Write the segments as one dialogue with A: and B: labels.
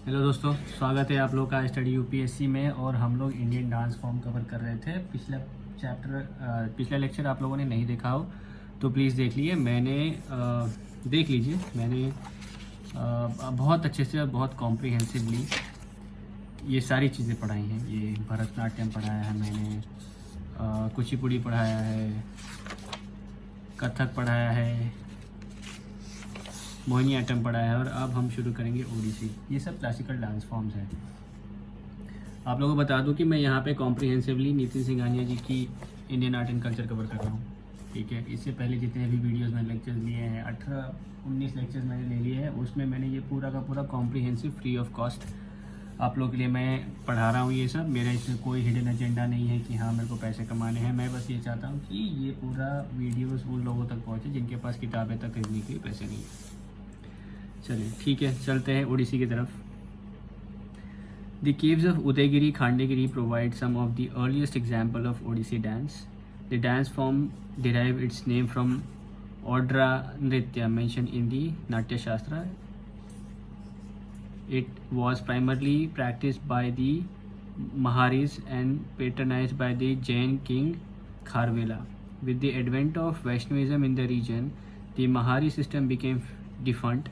A: Hello दोस्तों, स्वागत है आप लोग का स्टडी यूपीएससी में। और हम लोग इंडियन डांस फॉर्म कवर कर रहे थे। पिछला लेक्चर आप लोगों ने नहीं देखा हो तो प्लीज़ देख देख लीजिए। मैंने बहुत अच्छे से और बहुत कॉम्प्रिहेंसिवली ये सारी चीज़ें पढ़ाई हैं। ये भरतनाट्यम पढ़ाया है मैंने, कुचिपुड़ी पढ़ाया है, कथक पढ़ाया है, मोहिनीअट्टम पढ़ा है, और अब हम शुरू करेंगे ओडिसी। ये सब क्लासिकल डांस फॉर्म्स हैं। आप लोगों को बता दूं कि मैं यहाँ पे कॉम्प्रिहेंसिवली नितिन सिंघानिया जी की Indian art and culture cover कर रहा हूँ। ठीक है, इससे पहले जितने भी वीडियोस मैंने लेक्चर्स लिए हैं, 18-19 लेक्चर्स मैंने ले लिए हैं, उसमें मैंने ये पूरा का पूरा कॉम्प्रिहेंसिव फ्री ऑफ कॉस्ट आप लोगों के लिए मैं पढ़ा रहा हूँ। ये सब मेरा इसमें कोई हिडन एजेंडा नहीं है कि हाँ मेरे को पैसे कमाने हैं। मैं बस ये चाहता हूँ कि ये पूरा वीडियोस उन लोगों तक पहुँचे जिनके पास किताबें तक खरीदने के लिए पैसे नहीं है। चलिए ठीक है, चलते हैं ओडिसी की तरफ। The caves of Udaygiri Khandagiri provide some of the earliest example of Odissi dance. The dance form derived its name from Odra Nritya mentioned in the Natya Shastra. It was primarily practiced by the Maharis and patronized by the Jain king Kharvela. With the advent of Vaishnavism in the region, the Mahari system became defunct.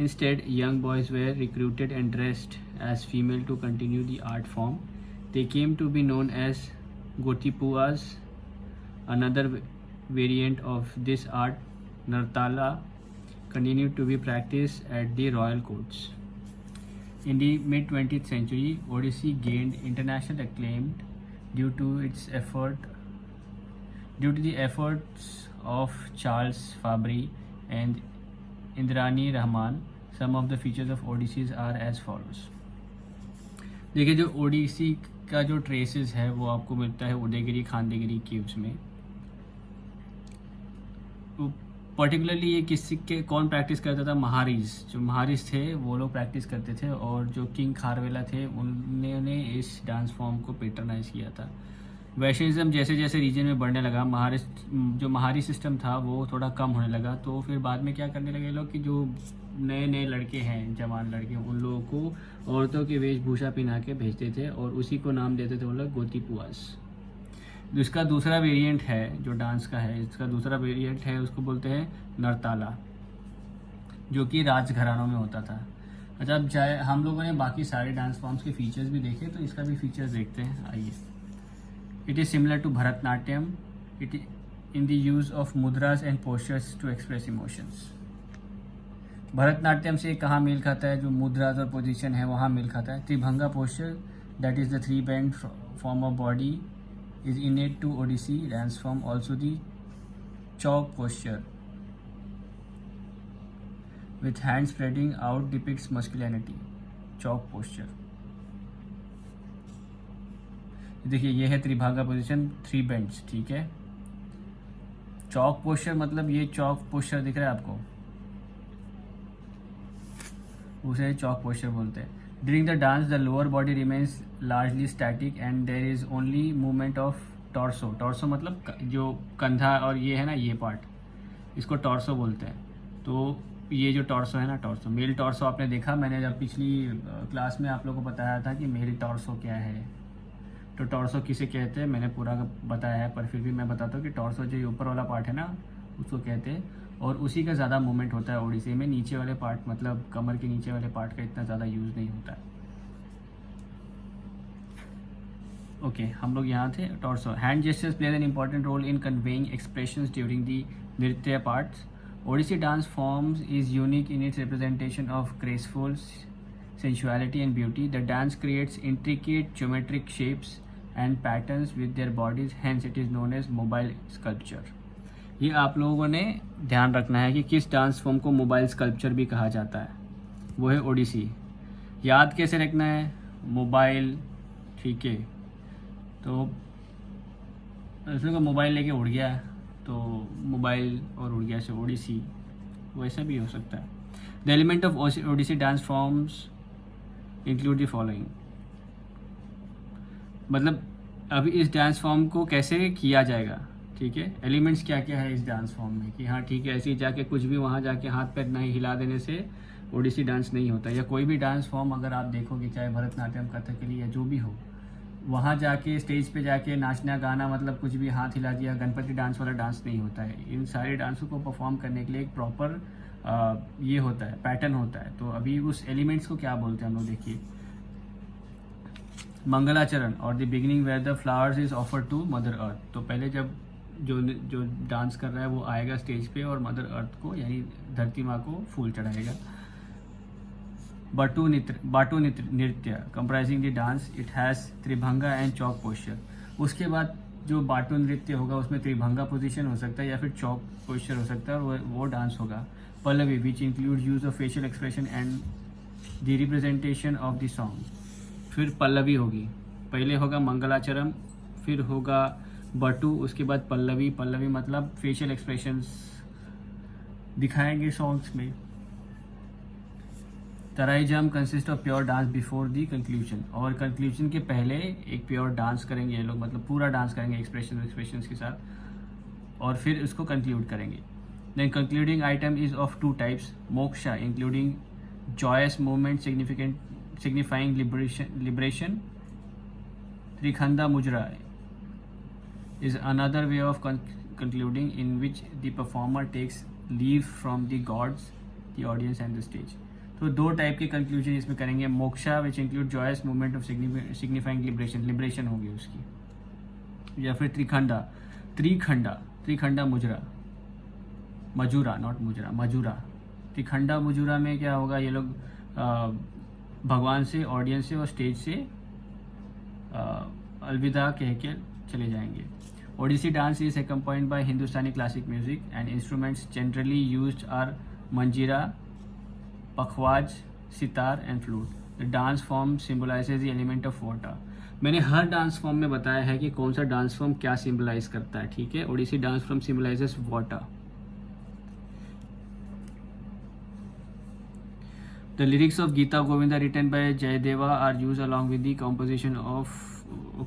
A: Instead, young boys were recruited and dressed as female to continue the art form. They came to be known as Gotipuas. Another variant of this art, Nartala, continued to be practiced at the royal courts. In the mid-20th century, Odissi gained international acclaim due to the efforts of Charles Fabry and Indrani Rahman. Some of the features of Odissi's are as follows. देखिए, जो ओडिसी का जो traces है वो आपको मिलता है Udayagiri खांडेगिरी caves में। पर्टिकुलरली ये कौन प्रैक्टिस करता था? महारीज। जो महारीज थे वो लोग प्रैक्टिस करते थे, और जो किंग खारवेला थे उन्होंने इस डांस फॉर्म को पेट्रनाइज किया था। वैष्णविज्म जैसे जैसे रीजन में बढ़ने लगा, जो महारी सिस्टम था वो थोड़ा कम होने लगा, तो फिर बाद में क्या करने लगे लोग कि जो नए नए लड़के हैं, जवान लड़के, उन लोगों को औरतों की वेशभूषा पहना के भेजते थे और उसी को नाम देते थे वो लोग गोतीपुआस। इसका दूसरा वेरिएंट है जो डांस का है, इसका दूसरा वेरिएंट है, उसको बोलते हैं नरताला, जो कि राजघरानों में होता था। अच्छा, अब चाहे हम लोगों ने बाकी सारे डांस फॉर्म्स के फीचर्स भी देखे, तो इसका भी फीचर्स देखते हैं। आइए। It is similar to Bharatnatyam in the use of mudras and postures to express emotions. Bharatanatyam से कहाँ मेल खाता है? जो मुद्राज और पोजीशन है वहाँ मेल खाता है। Tribhanga posture, that is the three bend form of body, is innate to Odissi dance form. Also the chalk posture with hands spreading out depicts masculinity. Chalk posture. देखिए, ये है त्रिभागा पोजीशन, 3 बेंड्स। ठीक है, चौक posture मतलब ये चौक posture दिख रहा है आपको, उसे चौक पोस्चर बोलते हैं। During the dance the lower body remains largely static and there is only movement of torso. Torso मतलब जो कंधा और ये है ना, ये पार्ट, इसको टॉर्सो बोलते हैं। तो ये जो टॉर्सो है ना, टॉर्सो, मेल टॉर्सो आपने देखा, मैंने जब पिछली क्लास में आप लोगों को बताया था कि मेल टॉर्सो क्या है। तो टॉर्सो किसे कहते हैं मैंने पूरा बताया है, पर फिर भी मैं बताता हूँ कि टॉर्सो जो ऊपर वाला पार्ट है ना, उसको कहते हैं, और उसी का ज़्यादा मूवमेंट होता है ओडिसी में। नीचे वाले पार्ट मतलब कमर के नीचे वाले पार्ट का इतना ज़्यादा यूज़ नहीं होता है। ओके, हम लोग यहाँ थे। Torso hand gestures play an important role in conveying expressions during the नृत्य parts. Odissi dance forms is unique in its representation of graceful sensuality and beauty. The dance creates intricate geometric shapes and patterns with their bodies, hence it is known as mobile sculpture. ये आप लोगों ने ध्यान रखना है कि किस dance form को मोबाइल स्कल्पचर भी कहा जाता है, वो है ओडिसी। याद कैसे रखना है? मोबाइल। ठीक है, तो इसमें को मोबाइल लेके उड़ गया तो मोबाइल और उड़ गया से ओडिसी, वैसा भी हो सकता है। The element of Odissi dance forms include the following, मतलब अभी इस डांस फॉर्म को कैसे किया जाएगा। ठीक है, एलिमेंट्स क्या क्या है इस डांस फॉर्म में कि हाँ ठीक है, ऐसे ही जाके कुछ भी वहाँ जाके हाथ पैर नहीं हिला देने से ओडिसी डांस नहीं होता। या कोई भी डांस फॉर्म अगर आप देखोगे, चाहे भरतनाट्यम, कथकली या जो भी हो, वहाँ जाके स्टेज पे जाके नाचना गाना मतलब कुछ भी हाथ हिला दिया, गणपति डांस वाला डांस नहीं होता है। इन सारे डांसों को परफॉर्म करने के लिए एक प्रॉपर ये होता है, पैटर्न होता है। तो अभी उस एलिमेंट्स को क्या बोलते हैं हम लोग, देखिए। मंगलाचरण और the beginning where the flowers is offer to mother earth. तो पहले जब जो डांस कर रहा है वो आएगा स्टेज पे और मदर अर्थ को यानी धरती माँ को फूल चढ़ाएगा। बाटू नृत्य comprising the dance, it has Tribhanga and Chowk posture. उसके बाद जो बाटू नृत्य होगा उसमें त्रिभंगा पोजीशन हो सकता है या फिर चौक पोस्चर हो सकता है और वो डांस होगा। Pallavi which include use of facial expression and the representation of the song. फिर पल्लवी होगी, पहले होगा मंगलाचरण, फिर होगा बटू, उसके बाद पल्लवी। पल्लवी मतलब फेशियल एक्सप्रेशंस दिखाएंगे सॉन्ग्स में। Tarijham consist of pure dance before the conclusion, और कंक्लूजन के पहले एक प्योर डांस करेंगे ये लोग, मतलब पूरा डांस करेंगे एक्सप्रेशंस के साथ, और फिर उसको कंक्लूड करेंगे। Then concluding item is of two types, Moksha including joyous movement signifying liberation. Trikhanda Mujra is another way of concluding in which the performer takes leave from the gods, the audience and the stage. तो दो type के conclusion इसमें करेंगे। Moksha which include joyous movement of signifying liberation होगी उसकी। या फिर त्रिखंडा मुजरा, मजूरा नॉट मुजरा, मजूरा। त्रिखंडा मुजूरा में क्या होगा, ये लोग भगवान से, ऑडियंस से और स्टेज से अलविदा कह के चले जाएंगे। Odissi dance is accompanied by Hindustani classic music and instruments generally used are manjira, pakhawaj, sitar and flute. The dance form symbolizes the element of water. मैंने हर डांस फॉर्म में बताया है कि कौन सा डांस फॉर्म क्या सिम्बलाइज करता है, ठीक है। Odissi dance form symbolizes water. The lyrics of Gita Govinda written by Jayadeva are use along with the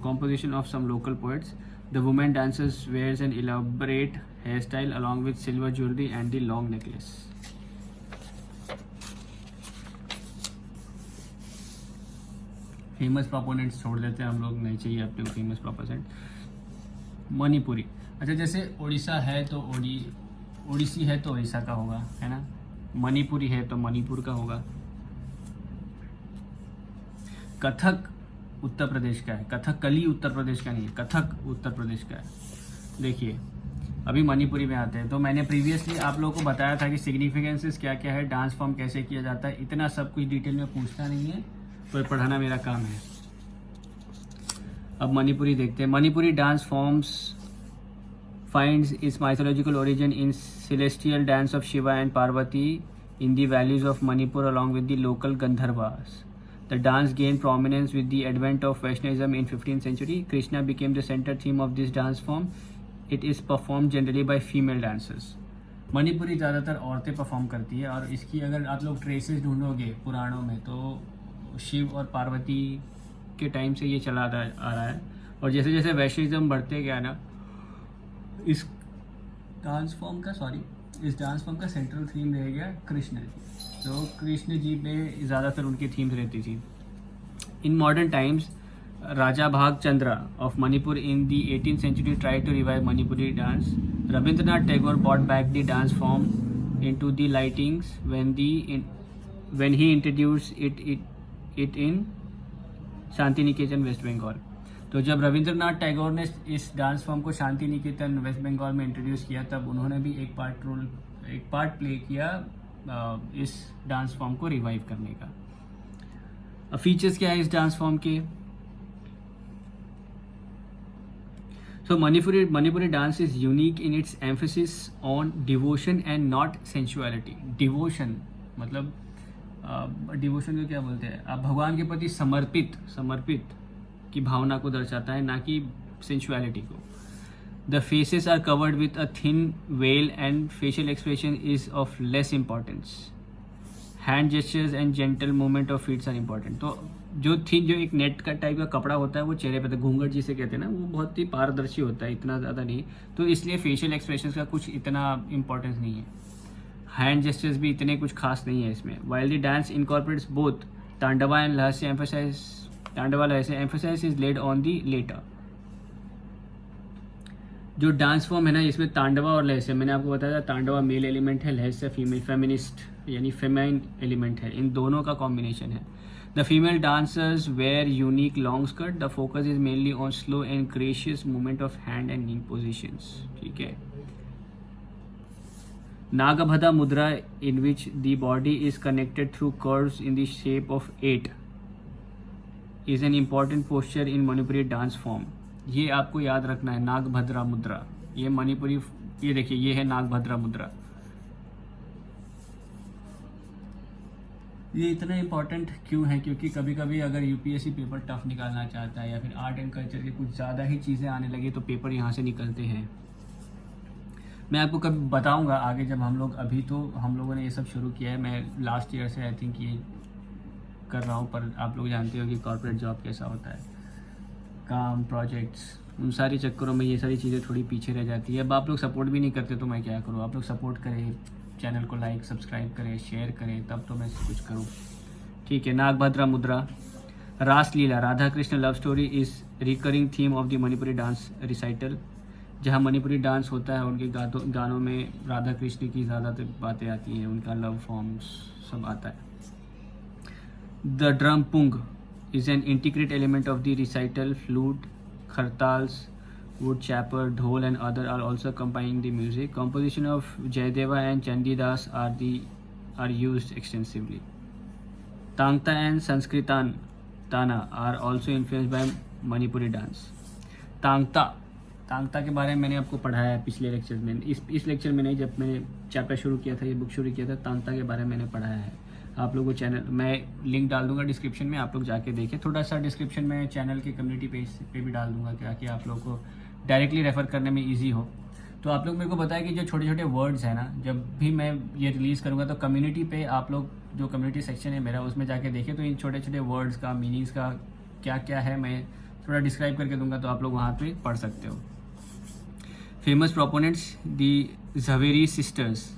A: composition of some local poets. The woman dances wears an elaborate hairstyle along with silver jewelry and the long necklace. Famous proponents छोड़ देते हैं हम लोग, नहीं चाहिए अपने को famous proponent. Manipuri, अच्छा जैसे उड़ीसा है तो ओडिसी है तो उड़ीसा का होगा, है ना। मणिपुरी है तो मणिपुर का होगा। कथक उत्तर प्रदेश का है, कथकली उत्तर प्रदेश का नहीं है, कथक उत्तर प्रदेश का है। देखिए अभी मणिपुरी में आते हैं। तो मैंने प्रीवियसली आप लोगों को बताया था कि सिग्निफिकेंसेस क्या क्या है, डांस फॉर्म कैसे किया जाता है। इतना सब कुछ डिटेल में पूछना नहीं है, पर पढ़ाना मेरा काम है। अब मणिपुरी देखते हैं। Manipuri dance forms finds its mythological origin in celestial dance of Shiva and Parvati in the valleys of Manipur along with the local Gandharvas. The dance gained prominence with the advent of Vaishnavism in 15th century. Krishna became the center theme of this dance form. It is performed generally by female dancers. Manipuri ज़्यादातर औरतें perform करती है, और इसकी अगर आप लोग traces ढूंढोगे पुराणों में तो शिव और पार्वती के टाइम से ये चला आ रहा है। और जैसे जैसे वैष्णविज्म बढ़ते गया ना, इस डांस फॉर्म का सेंट्रल थीम रह गया कृष्ण जी। तो कृष्ण जी पे ज़्यादातर उनकी थीम्स रहती थी। In modern times Raja Bhagchandra of Manipur in the 18th century tried to revive Manipuri dance. Rabindranath Tagore brought back the dance form into the lightings when he introduced it in Shantiniketan West Bengal. तो जब रविंद्रनाथ टैगोर ने इस dance form को Shanti Niketan West Bengal में introduce किया, तब उन्होंने भी एक पार्ट प्ले किया इस डांस फॉर्म को रिवाइव करने का। अब फीचर्स क्या है इस डांस फॉर्म के। So Manipuri dance is unique in its emphasis on devotion and not sensuality. Devotion मतलब डिवोशन को क्या बोलते हैं आप, भगवान के प्रति समर्पित की भावना को दर्शाता है, ना कि सेंसुअलिटी को। The faces are covered with a thin veil and facial expression is of less importance. Hand gestures and gentle movement of feets are important. तो जो एक नेट का टाइप का कपड़ा होता है वो चेहरे पे, घूंघट जिसे कहते हैं ना, वो बहुत ही पारदर्शी होता है, इतना ज़्यादा नहीं। तो इसलिए फेशियल एक्सप्रेशन का कुछ इतना इंपॉर्टेंस नहीं है। हैंड जेस्टर्स भी इतने कुछ खास नहीं है इसमें. While the dance incorporates both tandava and lasya emphasis is laid on the latter. जो डांस फॉर्म है ना इसमें तांडवा और लहस्य, मैंने आपको बताया था तांडवा मेल एलिमेंट है, लहस्य फीमेल फेमिनिस्ट यानी फेमाइन एलिमेंट है, इन दोनों का कॉम्बिनेशन है. The female dancers wear unique long skirt. The focus is mainly on slow and gracious movement of hand and knee positions. ठीक है. Nagabhadra mudra in which the body is connected through curves in the shape of 8 is an important posture in Manipuri dance form. ये आपको याद रखना है, नागभद्रा मुद्रा. ये मणिपुरी, ये देखिए ये है नागभद्रा मुद्रा. ये इतना इम्पॉर्टेंट क्यों है? क्योंकि कभी कभी अगर यूपीएससी पेपर टफ निकालना चाहता है या फिर आर्ट एंड कल्चर के कुछ ज़्यादा ही चीज़ें आने लगी तो पेपर यहाँ से निकलते हैं. मैं आपको कभी बताऊंगा आगे जब हम लोग, अभी तो हम लोगों ने ये सब शुरू किया है. मैं लास्ट ईयर से आई थिंक ये कर रहा हूँ, पर आप लोग जानते हो कि कॉर्पोरेट जॉब कैसा होता है, काम, प्रोजेक्ट्स, उन सारी चक्करों में ये सारी चीज़ें थोड़ी पीछे रह जाती है. अब आप लोग सपोर्ट भी नहीं करते तो मैं क्या करूँ? आप लोग सपोर्ट करें, चैनल को लाइक सब्सक्राइब करें, शेयर करें, तब तो मैं कुछ करूँ. ठीक है. Nagabhadra mudra. Raas Leela Radha Krishna love story is recurring theme of the Manipuri dance recital. जहाँ मणिपुरी डांस होता है उनके गानों में राधा कृष्ण की ज़्यादातर बातें आती हैं, उनका लव फॉर्म्स सब आता है. The drum Pung is an integrate element of the recital. Flute, khartals, wood chapper, dhol and other are also accompanying the music. Composition of Jayadeva and Chandidas are used extensively. Tangta and Sanskritan Tana are also influenced by Manipuri dance. Thangta के बारे में मैंने आपको पढ़ाया है पिछले lecture में. इस लेक्चर में नहीं, जब मैंने चैप्टर शुरू किया था, ये बुक शुरू किया था, तांगता के बारे में मैंने पढ़ाया है. आप लोगों को चैनल, मैं लिंक डाल दूंगा डिस्क्रिप्शन में, आप लोग जाके देखें. थोड़ा सा डिस्क्रिप्शन में चैनल के कम्युनिटी पेज पे भी डाल दूंगा ताकि आप लोगों को डायरेक्टली रेफ़र करने में इजी हो. तो आप लोग मेरे को बताएं कि जो छोटे छोटे वर्ड्स हैं ना, जब भी मैं ये रिलीज़ करूँगा तो कम्युनिटी पे आप लोग, जो कम्युनिटी सेक्शन है मेरा, उसमें जाके देखें तो इन छोटे छोटे वर्ड्स का मीनिंग्स का क्या क्या है मैं थोड़ा डिस्क्राइब करके दूंगा, तो आप लोग वहाँ पर पढ़ सकते हो. फेमस प्रोपोनेंट्स दी झवेरी सिस्टर्स.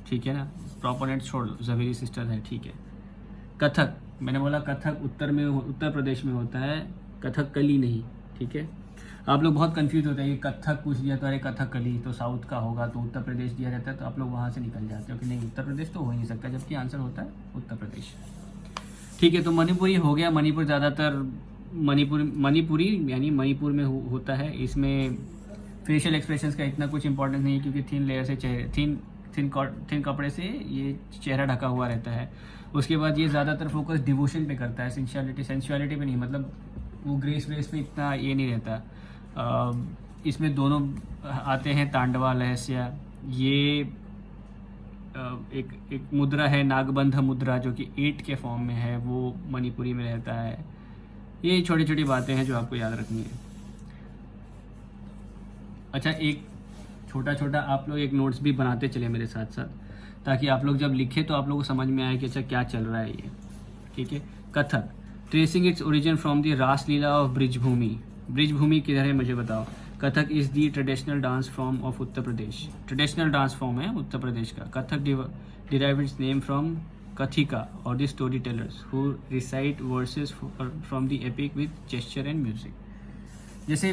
A: ठीक है ना, प्रोपोनेंट छोड़ दो, झवेरी सिस्टर्स है. ठीक है. कथक, मैंने बोला कथक उत्तर प्रदेश में होता है, कथकली नहीं. ठीक है. आप लोग बहुत कंफ्यूज होते हैं कि कथक पूछ दिया तो अरे कथकली तो साउथ का होगा, तो उत्तर प्रदेश दिया जाता है, तो आप लोग वहाँ से निकल जाते हो कि नहीं उत्तर प्रदेश तो हो ही नहीं सकता, जबकि आंसर होता है उत्तर प्रदेश. ठीक है. तो मणिपुरी हो गया. मणिपुर ज़्यादातर मणिपुरी यानी मणिपुर में होता है. इसमें फेशियल एक्सप्रेशंस का इतना कुछ इंपॉर्टेंस नहीं है क्योंकि थिन लेयर से थिन कपड़े से ये चेहरा ढका हुआ रहता है. उसके बाद ये ज़्यादातर फोकस डिवोशन पे करता है, सेंसुअलिटी पे नहीं. मतलब वो ग्रेस पे इतना ये नहीं रहता. इसमें दोनों आते हैं, तांडवा, लहस्य. ये एक मुद्रा है नागबंध मुद्रा जो कि 8 के फॉर्म में है, वो मणिपुरी में रहता है. ये छोटी छोटी बातें हैं जो आपको याद रखनी है. अच्छा, एक छोटा आप लोग एक नोट्स भी बनाते चले मेरे साथ साथ, ताकि आप लोग जब लिखें तो आप लोगों को समझ में आए कि अच्छा क्या चल रहा है ये. ठीक है. Kathak, tracing its origin from the Raas Leela of Brijbhoomi. Brijbhoomi किधर है मुझे बताओ. Kathak is the traditional dance form of Uttar Pradesh. Traditional dance form है उत्तर प्रदेश का. Kathak derive its name from Kathika or the storytellers who recite verses from the epic with gesture and music. जैसे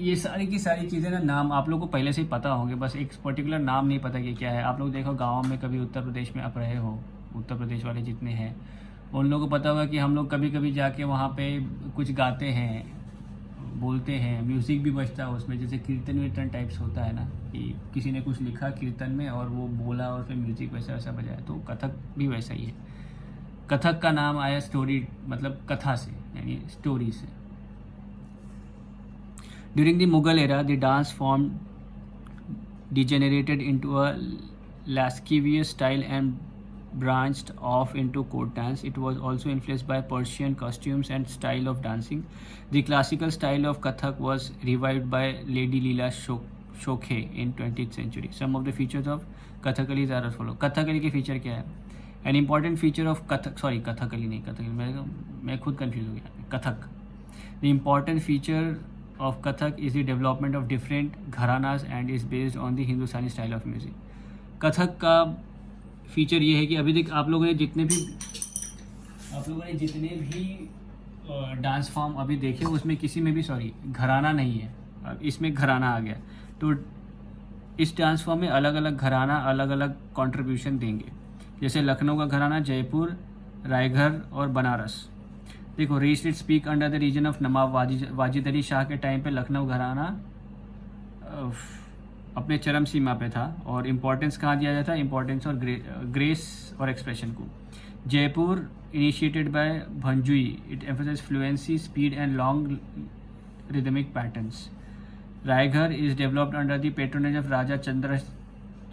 A: ये सारी की सारी चीज़ें ना, नाम आप लोगों को पहले से ही पता होंगे, बस एक पर्टिकुलर नाम नहीं पता कि क्या है. आप लोग देखो गाँव में कभी उत्तर प्रदेश में आप रहे हो, उत्तर प्रदेश वाले जितने हैं उन लोगों को पता होगा कि हम लोग कभी कभी जाके वहाँ पे कुछ गाते हैं, बोलते हैं, म्यूज़िक भी बजता है उसमें. जैसे कीर्तन वीर्तन टाइप्स होता है ना, कि किसी ने कुछ लिखा कीर्तन में और वो बोला और फिर म्यूज़िक वैसा वैसा बजाया, तो कथक भी वैसा ही है. कथक का नाम आया स्टोरी, मतलब कथा से, यानी स्टोरी से. During the Mughal era, the dance form degenerated into a lascivious style and branched off into court dance. It was also influenced by Persian costumes and style of dancing. The classical style of Kathak was revived by Lady Leela Shokhe in 20th century. Some of the features of Kathakali are as follow. Kathakali के feature क्या है? An important feature of Kathakali नहीं, Kathakali मैं खुद confused हो गया. Kathak. The important feature of Kathak is the development of different gharanas and is based on the Hindustani style of music. Kathak का feature ये है कि अभी तक आप लोगों ने जितने भी डांस फॉर्म अभी देखे उसमें किसी में भी घराना नहीं है। अब इसमें घराना आ गया, तो इस डांस फॉर्म में अलग अलग घराना अलग अलग कंट्रीब्यूशन देंगे। जैसे लखनऊ का घराना, जयपुर, रायगढ़ और बनारस। देखो, reached its peak under the reason of Nawab Wajid Ali Shah के टाइम पे लखनऊ घराना अपने चरम सीमा पे था। और इम्पोर्टेंस कहाँ दिया जाता है? इम्पोर्टेंस और ग्रेस और एक्सप्रेशन को। Jaipur initiated by Bhanuji, it emphasize fluency, speed and long rhythmic patterns. Raigarh is developed under the patronage of Raja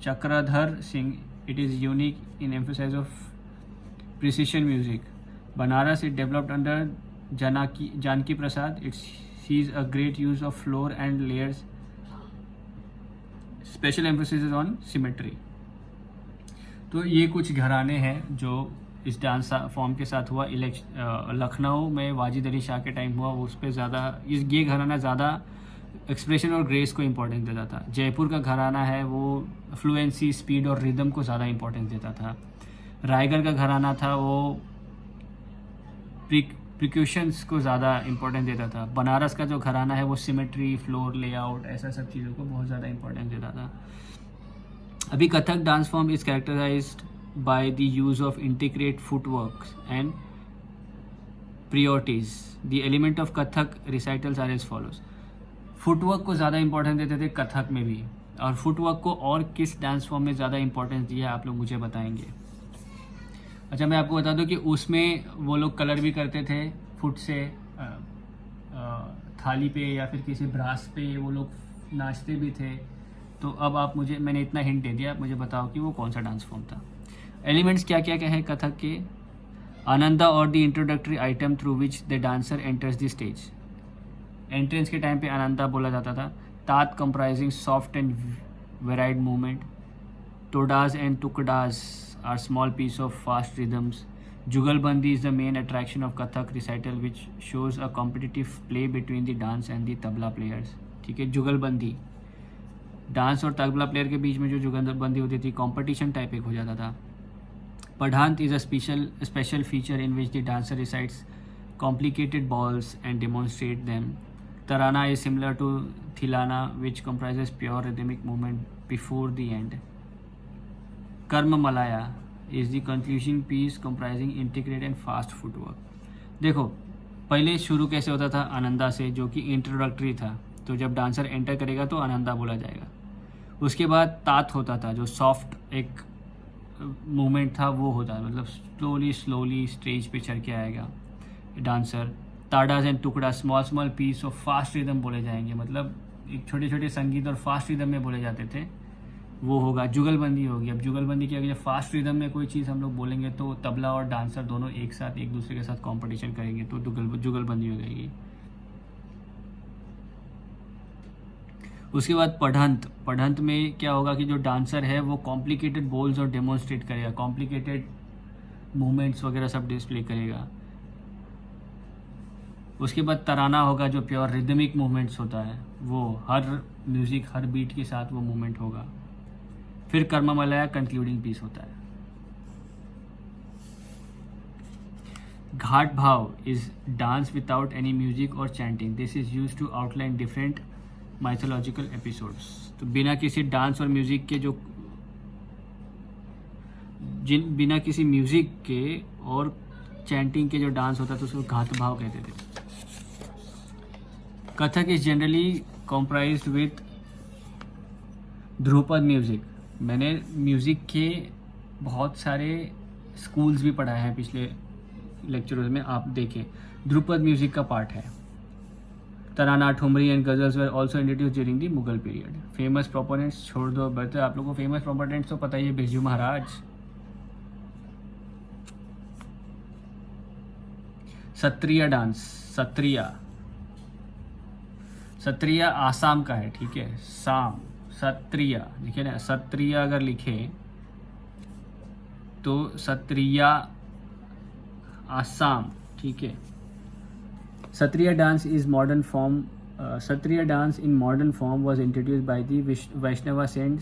A: Chakradhar Singh. It is unique in emphasis of precision music. Banaras is developed under Janki Prasad. It sees a great use of floor and layers. Special emphasis is on symmetry. तो ये कुछ घराने हैं जो इस dance form के साथ हुआ। लखनऊ में वाजिद अली शाह के टाइम हुआ, उस पर ज़्यादा ये घराना ज़्यादा एक्सप्रेशन और ग्रेस को इम्पोर्टेंस देता था। जयपुर का घराना है वो फ्लुएंसी, स्पीड और रिदम को ज़्यादा इम्पोर्टेंस देता था। रायगढ़ का घराना था वो प्रिक्यूशंस को ज़्यादा इम्पोर्टेंस देता था। बनारस का जो घराना है वो सिमेट्री, फ्लोर, लेआउट, ऐसा सब चीज़ों को बहुत ज़्यादा इम्पोर्टेंस देता था। अभी Kathak dance form is characterized by the use of integrate footwork and priorities. The element of Kathak recitals are as follows. Footwork को ज़्यादा इंपॉर्टेंस देते थे कथक में भी, और फुटवर्क को और किस डांस फॉर्म में ज़्यादा इंपॉर्टेंस दिया आप लोग मुझे बताएंगे। अच्छा, मैं आपको बता दूं कि उसमें वो लोग कलर भी करते थे फुट से, थाली पे या फिर किसी ब्रास पे वो लोग नाचते भी थे। तो अब मैंने इतना हिंट दे दिया, आप मुझे बताओ कि वो कौन सा डांस फॉर्म था। एलिमेंट्स क्या क्या क्या है कथक के? Ananda or the introductory item through which the dancer enters the stage. Entrance के टाइम पे आनंदा बोला जाता था। That comprising soft and varied movement. Todas and tukdas are small piece of fast rhythms. Jugalbandi is the main attraction of Kathak recital which shows a competitive play between the dance and the tabla players. ठीक है, जुगलबंदी, dance और tabla player के बीच में जो जुगलबंदी होती थी, कॉम्पिटिशन टाइप एक हो जाता था। Padhant is a special feature in which the dancer recites complicated balls and demonstrate them. Tarana is similar to Thilana, which comprises pure rhythmic movement before the end. Karma Malaya is the conclusion piece comprising intricate and fast footwork. देखो, पहले शुरू कैसे होता था? आनंदा से, जो कि introductory था। तो जब डांसर एंटर करेगा तो आनंदा बोला जाएगा। उसके बाद तात होता था, जो सॉफ्ट एक मूवमेंट था वो होता, मतलब स्लोली स्टेज पे चढ़ के आएगा डांसर। ताडाज एंड टुकड़ा, small piece of fast rhythm बोले जाएंगे, मतलब एक छोटे छोटे संगीत और फास्ट रिदम में बोले जाते थे, वो होगा। जुगलबंदी होगी। अब जुगलबंदी क्या, जब फास्ट रिदम में कोई चीज़ हम लोग बोलेंगे तो तबला और डांसर दोनों एक साथ एक दूसरे के साथ कंपटीशन करेंगे, तो जुगलबंदी हो जाएगी। उसके बाद पढ़ंत में क्या होगा कि जो डांसर है वो कॉम्प्लिकेटेड बोल्स और डेमोन्स्ट्रेट करेगा, कॉम्प्लिकेटेड मूवमेंट्स वगैरह सब डिस्प्ले करेगा। उसके बाद तराना होगा, जो प्योर रिदमिक मूवमेंट्स होता है, वो हर म्यूज़िक हर बीट के साथ वो मूवमेंट होगा। फिर कर्ममलया कंक्लूडिंग पीस होता है। Ghat bhav is dance without any music or chanting. This is used to outline different mythological episodes. तो बिना किसी डांस और म्यूजिक के बिना किसी म्यूजिक के और चैंटिंग के जो डांस होता था उसको घाट भाव कहते थे। Kathak is generally comprised with Dhrupad music. मैंने म्यूजिक के बहुत सारे स्कूल्स भी पढ़ाए हैं पिछले लेक्चरों में, आप देखें ध्रुपद म्यूजिक का पार्ट है। Tarana, thumri and ghazals were also introduce during the Mughal period. Famous proponents छोड़ दो, बेहतर आप लोगों को फेमस प्रोपोनेंट्स तो पता ही है, बिरजू महाराज। सत्रिया डांस, सत्रिया आसाम का है, ठीक है, सत्रिया लिखे ना, सत्रिया अगर लिखे तो सत्रिया आसाम, ठीक है। Sattriya dance is modern form. Satriya dance in modern form was introduced by the Vaishnava saint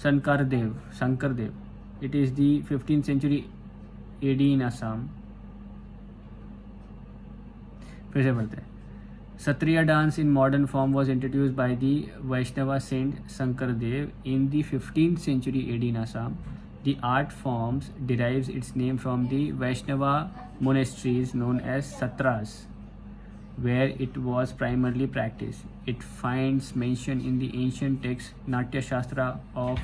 A: Sankardev. It is the 15th century AD in Assam. फिर से पढ़ते हैं. Satriya dance in modern form was introduced by the Vaishnava saint Sankardev in the 15th century AD in Assam. The art form derives its name from the Vaishnava monasteries known as Satras, where it was primarily practiced. It finds mention in the ancient text Natya Shastra of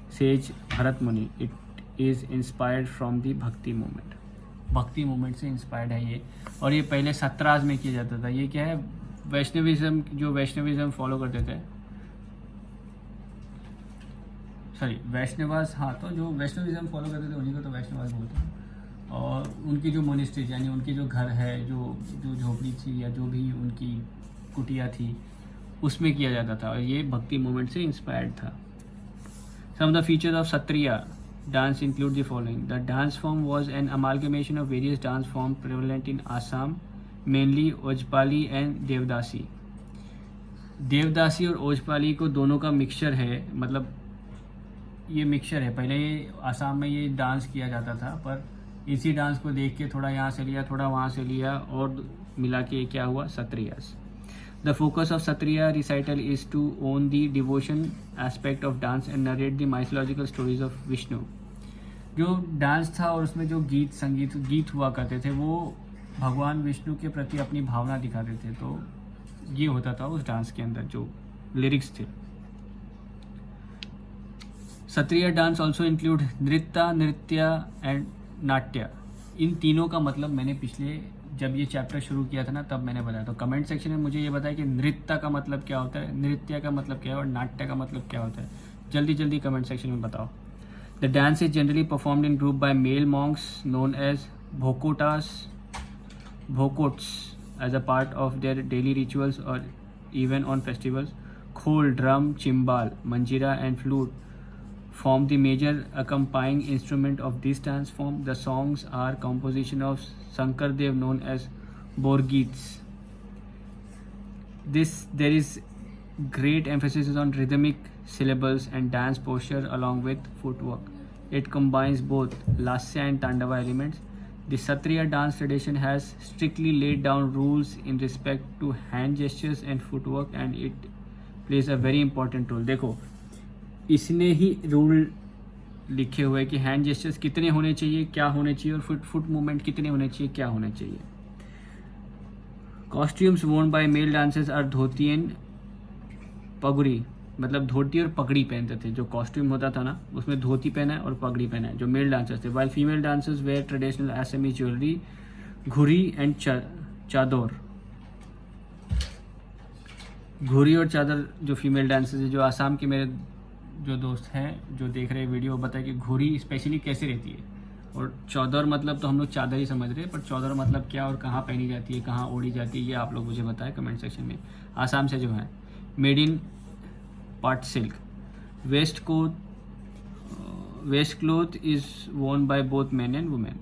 A: sage Bharat Muni. It is inspired from the Bhakti movement. भक्ति movement से inspired है ये, और ये पहले सत्राज में किया जाता था. ये क्या है, वैष्णविज्म, जो वैष्णविज्म फॉलो करते थे, सॉरी वैष्णवास, हाँ, तो जो वैष्णविज्म फॉलो करते थे उन्हीं को तो वैष्णवास बोलते हैं. और उनकी जो मोनेस्ट्रीज यानी उनके जो घर है, जो झोपड़ी थी या जो भी उनकी कुटिया थी, उसमें किया जाता था, और ये भक्ति मूवमेंट से इंस्पायर्ड था. Some of the features of Sattriya dance include the following. The dance form was an amalgamation of various dance forms prevalent in Assam, mainly Ojpali and Devdasi. देवदासी और ओजपाली को दोनों का मिक्सचर है, मतलब ये मिक्सचर है. पहले ये आसाम में ये डांस किया जाता था, पर इसी डांस को देख के थोड़ा यहाँ से लिया, थोड़ा वहाँ से लिया, और मिला के क्या हुआ, सत्रियास. The focus of Satriya recital is to own the devotion aspect of dance and narrate the mythological stories of Vishnu. जो डांस था और उसमें जो गीत हुआ करते थे, वो भगवान विष्णु के प्रति अपनी भावना दिखाते थे. तो ये होता था उस डांस के अंदर जो लिरिक्स थे. Satriya dance also include नृत्य एंड नाट्य. इन तीनों का मतलब मैंने पिछले जब ये चैप्टर शुरू किया था ना, तब मैंने बताया. तो कमेंट सेक्शन में मुझे ये बताया कि नृत्य का मतलब क्या होता है, नृत्य का मतलब क्या है, और नाट्य का मतलब क्या होता है. जल्दी कमेंट सेक्शन में बताओ. The dance is generally performed in group by male monks known as Bhokots as a part of their daily rituals or even on festivals. Khol, drum, cymbal, manjira and flute form the major accompanying instrument of this dance form. The songs are composition of Sankardev known as Borgeets. There is great emphasis on rhythmic syllables and dance posture along with footwork. It combines both lasya and tandava elements. The Satriya dance tradition has strictly laid down rules in respect to hand gestures and footwork, and it plays a very important role. देखो, इसने ही rule लिखे हुए कि hand gestures कितने होने चाहिए, क्या होने चाहिए, और फुट मूवमेंट कितने होने चाहिए, क्या होने चाहिए. Costumes worn by male dancers are dhoti and pagdi. मतलब धोती और पगड़ी पहनते थे. जो कॉस्ट्यूम होता था ना, उसमें धोती पहना है और पगड़ी पहना है, जो मेल डांसर्स थे. While female dancers wear traditional Assamese jewellery, ghuri and chador. घुरी और चादर जो फीमेल डांसर्स है, जो आसाम के मेरे जो दोस्त हैं जो देख रहे हैं वीडियो, बताए कि घुरी स्पेशली कैसे रहती है, और चौदर मतलब तो हम लोग चादर ही समझ रहे हैं, पर चौदर मतलब क्या और कहाँ पहनी जाती है, कहाँ ओढ़ी जाती है, ये आप लोग मुझे बताएं कमेंट सेक्शन में. आसाम से जो है made in pat silk. Waist cloth is worn by both man and women.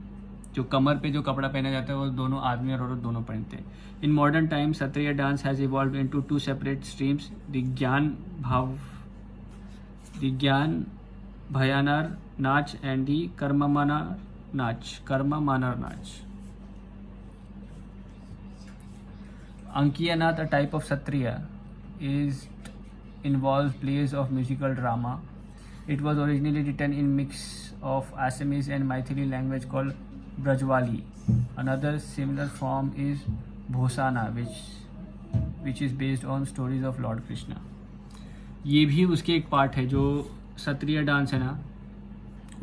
A: जो कमर पे जो कपड़ा पहना जाता है वो दोनों आदमी और औरत दोनों पहनते हैं. In modern time Sattriya dance has evolve into two separate streams. the Gyan Bhayanar Nach and the Karmamanar Nach. Ankiya Nath, a type of Satriya, involves plays of musical drama. It was originally written in mix of Assamese and Maithili language called Brajwali. Another similar form is Bhosana, which is based on stories of Lord Krishna. ये भी उसके एक part है. जो Sattriya dance है ना,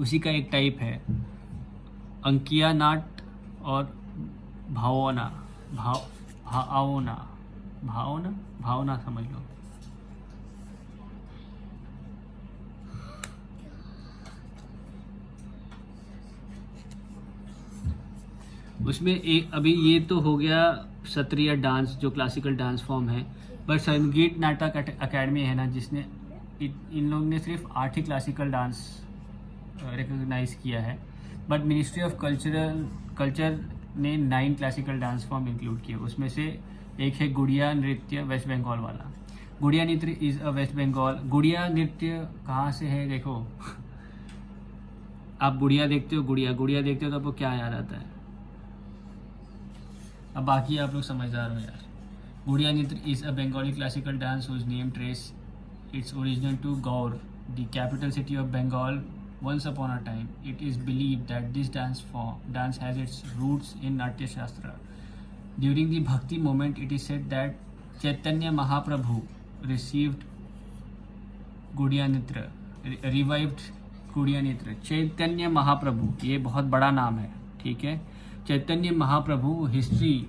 A: उसी का एक टाइप है. अंकिया नाट और भावना समझ लो. उसमें एक अभी ये तो हो गया सत्रिया डांस जो क्लासिकल डांस फॉर्म है. पर संगीत नाटक अकेडमी है ना, जिसने इन लोग ने सिर्फ 8 ही क्लासिकल डांस रिकॉग्नाइज किया है, बट मिनिस्ट्री ऑफ कल्चर ने 9 क्लासिकल डांस फॉर्म इंक्लूड किए. उसमें से एक है गुड़िया नृत्य, वेस्ट बंगाल वाला. गुड़िया नृत्य इज अ वेस्ट बंगाल। गुड़िया नृत्य कहाँ से है देखो। आप गुड़िया देखते हो, गुड़िया देखते हो तो आपको क्या याद आता है? अब बाकी आप लोग समझदार हो यार। गुड़िया नृत्य is a Bengali classical dance whose name trace its origin to Gaur, the capital city of Bengal. Once upon a time, it is believed that this dance has its roots in Natya Shastra. During the Bhakti movement, it is said that Chaitanya Mahaprabhu received गुड़िया नृत्य, revived गुड़िया नृत्य। चैतन्य महाप्रभु, ये बहुत बड़ा नाम है, ठीक है। चैतन्य महाप्रभु, हिस्ट्री,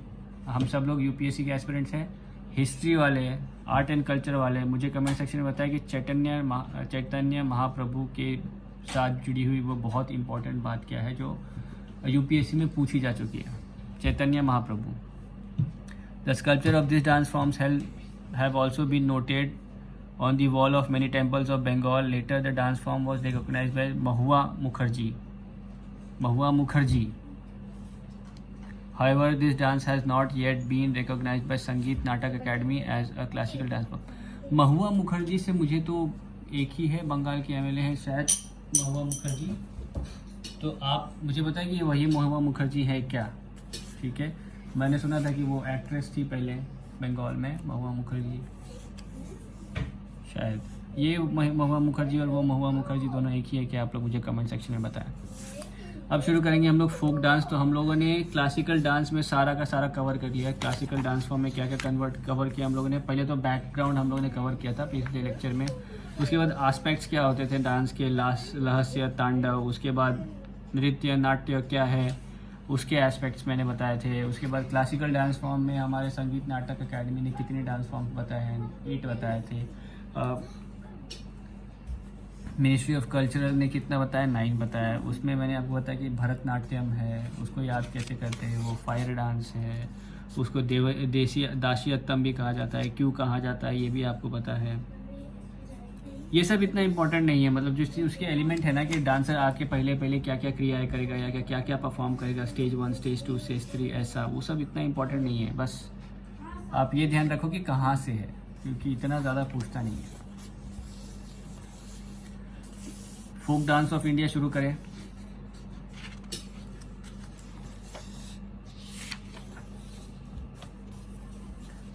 A: हम सब लोग यूपीएससी के एस्पिरेंट्स हैं, हिस्ट्री वाले, आर्ट एंड कल्चर वाले, मुझे कमेंट सेक्शन में बताया कि चैतन्य महाप्रभु के साथ जुड़ी हुई वो बहुत इंपॉर्टेंट बात क्या है जो यूपीएससी में पूछी जा चुकी है। Chaitanya Mahaprabhu. The sculpture of this dance forms have also been noted on the wall of many temples of Bengal. Later, the dance form was recognized by Mahua Mukherjee. However, this dance has not yet been recognized by Sangeet Natak Academy as a classical dance form. महुआ मुखर्जी से मुझे तो एक ही है, बंगाल के MLA हैं शायद, महुआ मुखर्जी। तो आप मुझे बताएं कि वही महुआ मुखर्जी है क्या? ठीक है, मैंने सुना था कि वो एक्ट्रेस थी पहले बंगाल में, महुआ मुखर्जी शायद। ये महुआ मुखर्जी और वो महुआ मुखर्जी दोनों एक ही है क्या? आप लोग मुझे कमेंट सेक्शन में बताएं। अब शुरू करेंगे हम लोग फोक डांस। तो हम लोगों ने क्लासिकल डांस में सारा का सारा कवर कर लिया है। क्लासिकल डांस फॉर्म में क्या क्या कवर किया हम लोगों ने? पहले तो बैकग्राउंड हम लोगों ने कवर किया था पिछले लेक्चर में। उसके बाद एस्पेक्ट्स क्या होते थे डांस के, रहस्य, तांडव। उसके बाद नृत्य, नाट्य क्या है, उसके एस्पेक्ट्स मैंने बताए थे। उसके बाद क्लासिकल डांस फॉर्म में हमारे संगीत नाटक अकेडमी ने कितने डांस फॉर्म बताए हैं? 8 बताए थे। मिनिस्ट्री ऑफ कल्चरल ने कितना बताया? 9 बताया। उसमें मैंने आपको बताया कि भरतनाट्यम है, उसको याद कैसे करते हैं, वो फायर डांस है, उसको दासियत्तम भी कहा जाता है। क्यों कहा जाता है ये भी आपको पता है। ये सब इतना इंपॉर्टेंट नहीं है, मतलब जो उसके एलिमेंट है ना कि डांसर आके पहले क्या क्या क्रियाएं करेगा या क्या क्या परफॉर्म करेगा, स्टेज 1, स्टेज 2, स्टेज 3, ऐसा वो सब इतना इंपॉर्टेंट नहीं है। बस आप ये ध्यान रखो कि कहाँ से है, क्योंकि इतना ज़्यादा पूछता नहीं है। फोक डांस ऑफ इंडिया शुरू करें।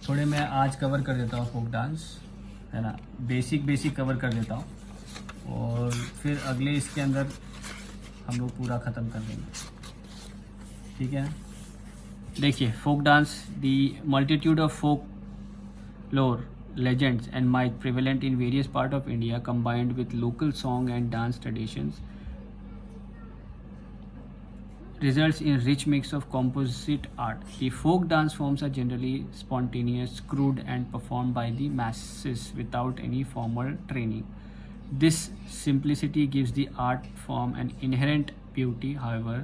A: थोड़े मैं आज कवर कर देता हूँ फोक डांस, है ना, बेसिक कवर कर देता हूँ और फिर अगले इसके अंदर हम लोग पूरा ख़त्म कर देंगे, ठीक है। देखिए folk dance, the multitude of folk lore, legends and myth prevalent in various parts of India combined with local song and dance traditions results in rich mix of composite art. The folk dance forms are generally spontaneous, crude and performed by the masses without any formal training. This simplicity gives the art form an inherent beauty. However,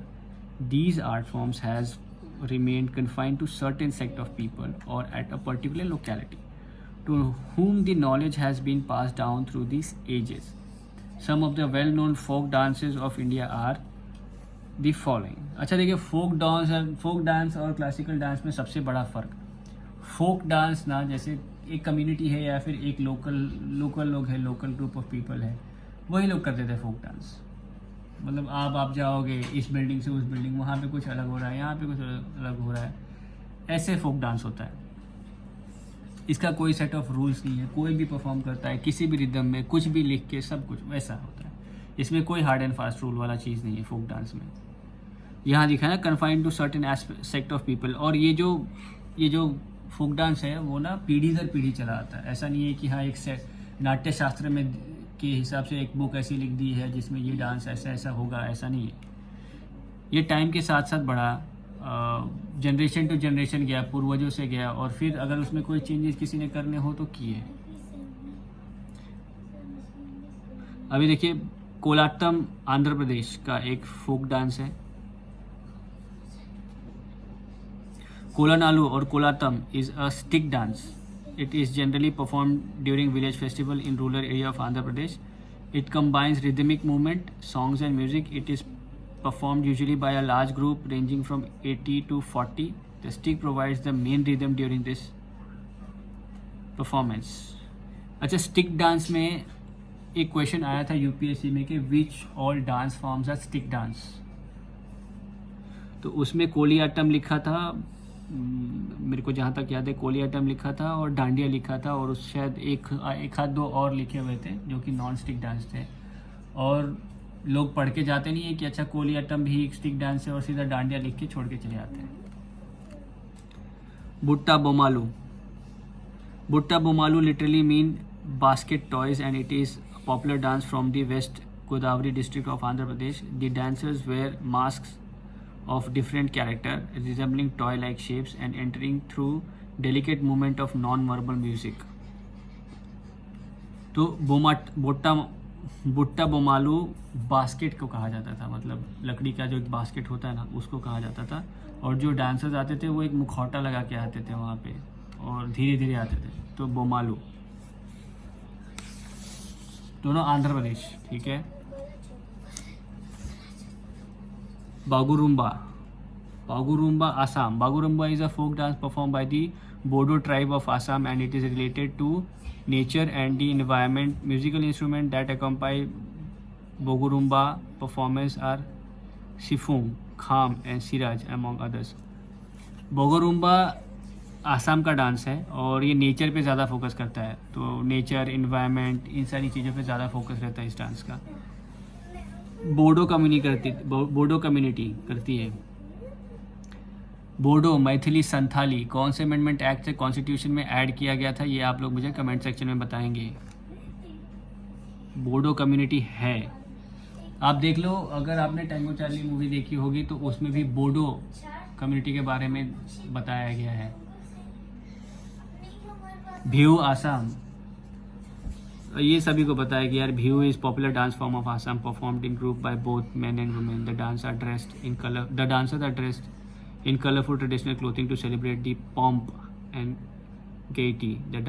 A: these art forms has remained confined to certain sect of people or at a particular locality, to whom the knowledge has been passed down through these ages. Some of the well-known folk dances of India are the following. अच्छा देखिए, folk dance और classical dance में सबसे बड़ा फ़र्क, folk dance ना जैसे एक कम्युनिटी है या फिर एक लोकल लोग है, लोकल ग्रुप ऑफ पीपल है, वही लोग करते थे फोक डांस। मतलब आप जाओगे इस बिल्डिंग से उस बिल्डिंग, वहाँ पे कुछ अलग हो रहा है, यहाँ पे कुछ अलग हो रहा है, ऐसे फोक डांस होता है। इसका कोई सेट ऑफ रूल्स नहीं है, कोई भी परफॉर्म करता है किसी भी रिदम में, कुछ भी लिख के, सब कुछ वैसा होता है। इसमें कोई हार्ड एंड फास्ट रूल वाला चीज़ नहीं है फोक डांस में। यहाँ दिखा है confined to certain sect of people. और ये जो फोक डांस है वो ना पीढ़ी दर पीढ़ी चला आता है। ऐसा नहीं है कि हाँ एक नाट्य शास्त्र में के हिसाब से एक बुक ऐसी लिख दी है जिसमें ये डांस ऐसा होगा, ऐसा नहीं है। ये टाइम के साथ साथ बढ़ा, जनरेशन टू जनरेशन गया, पूर्वजों से गया, और फिर अगर उसमें कोई चेंजेस किसी ने करने हो तो किए। अभी देखिए, कोलात्तम आंध्र प्रदेश का एक फोक डांस है। Kolannalu or Kolattam is a stick dance. It is generally performed during village festival in rural area of Andhra Pradesh. It combines rhythmic movement, songs and music. It is performed usually by a large group ranging from 80 to 40. The stick provides the main rhythm during this performance. अच्छा, stick dance में एक question आया था UPSC में कि which all dance forms are stick dance. तो उसमें कोलियाट्टम लिखा था, मेरे को जहाँ तक याद है कोलियाट्टम लिखा था और डांडिया लिखा था, और उस शायद एक हाथ दो और लिखे हुए थे जो कि नॉन स्टिक डांस थे। और लोग पढ़ के जाते नहीं है कि अच्छा कोलियाट्टम भी एक स्टिक डांस है, और सीधा डांडिया लिख के छोड़ के चले जाते हैं। Butta Bommalu, Butta Bommalu literally mean basket toys and it is a popular dance from the West Godavari district of Andhra Pradesh. The dancers wear masks of different character resembling toy-like shapes and entering through delicate movement of non-verbal music. तो बुट्टा बोमालू basket को कहा जाता था, मतलब लकड़ी का जो एक बास्केट होता है ना उसको कहा जाता था। और जो डांसर्स आते थे वो एक मुखौटा लगा के आते थे वहाँ पे और धीरे धीरे आते थे। तो बोमालू दोनों आंध्र प्रदेश, ठीक है। Bagurumba, Bagurumba Assam. Bagurumba is a folk dance perform by the Bodo tribe of Assam and it is related to nature and the environment. Musical instrument that accompany Bagurumba performance are siphung, kham and serja among others. Bagurumba Assam का डांस है और ये नेचर पे ज़्यादा फोकस करता है, तो नेचर, इन्वायरमेंट, इन सारी चीज़ों पे ज़्यादा फोकस रहता है इस डांस का। बोडो कम्युनिटी करती है। बोडो, मैथिली, संथाली कौन से अमेंडमेंट एक्ट से कॉन्स्टिट्यूशन में ऐड किया गया था, ये आप लोग मुझे कमेंट सेक्शन में बताएंगे। बोडो कम्युनिटी है, आप देख लो, अगर आपने टैंगो चार्ली मूवी देखी होगी तो उसमें भी बोडो कम्युनिटी के बारे में बताया गया है। भिहू आसाम, ये सभी को पता है कि यार Bihu is popular dance form of Assam performed in group by both men and women. The dancers are dressed in colourful traditional clothing to celebrate the pomp and gaiety. The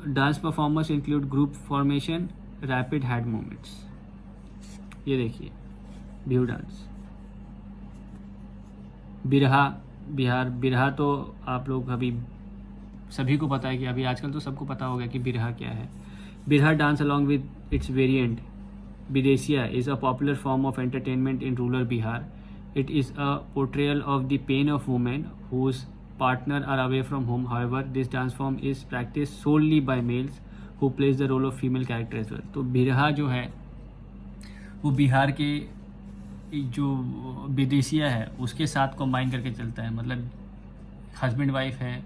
A: dance performers include group formation, rapid hand movements. ये देखिए भिहू dance. बिरहा, बिहार। बिरहा तो आप लोग अभी सभी को पता है कि अभी आजकल तो सबको पता होगा कि बिरहा क्या है। Birha dance along with its variant Bidesia is a popular form of entertainment in rural Bihar. It is a portrayal of the pain of women whose partner are away from home. However this dance form is practice solely by males who plays the role of female character as well. तो बिरहा जो है वो बिहार के जो विदेशिया है उसके साथ combine करके चलता है, मतलब हस्बैंड वाइफ है,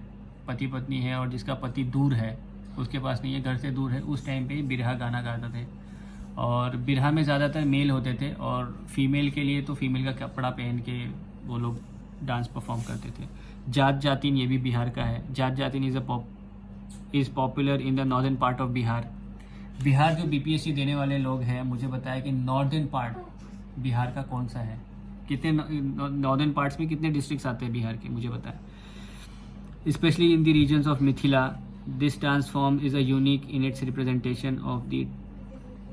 A: पति पत्नी है और जिसका पति दूर है, उसके पास नहीं है, घर से दूर है, उस टाइम पे बिरहा गाना गाते थे। और बिरहा में ज़्यादातर मेल होते थे और फीमेल के लिए तो फीमेल का कपड़ा पहन के वो लोग डांस परफॉर्म करते थे। जाट जातिन, ये भी बिहार का है। Jat Jatin is popular in the northern part of Bihar. Bihar जो बीपीएससी देने वाले लोग हैं मुझे बताया कि नॉर्दर्न पार्ट बिहार का कौन सा है, कितने नॉर्दर्न पार्ट्स में कितने डिस्ट्रिक्ट्स आते हैं बिहार के, मुझे बताया। Specially in the regions of Mithila this dance form is a unique in its representation of the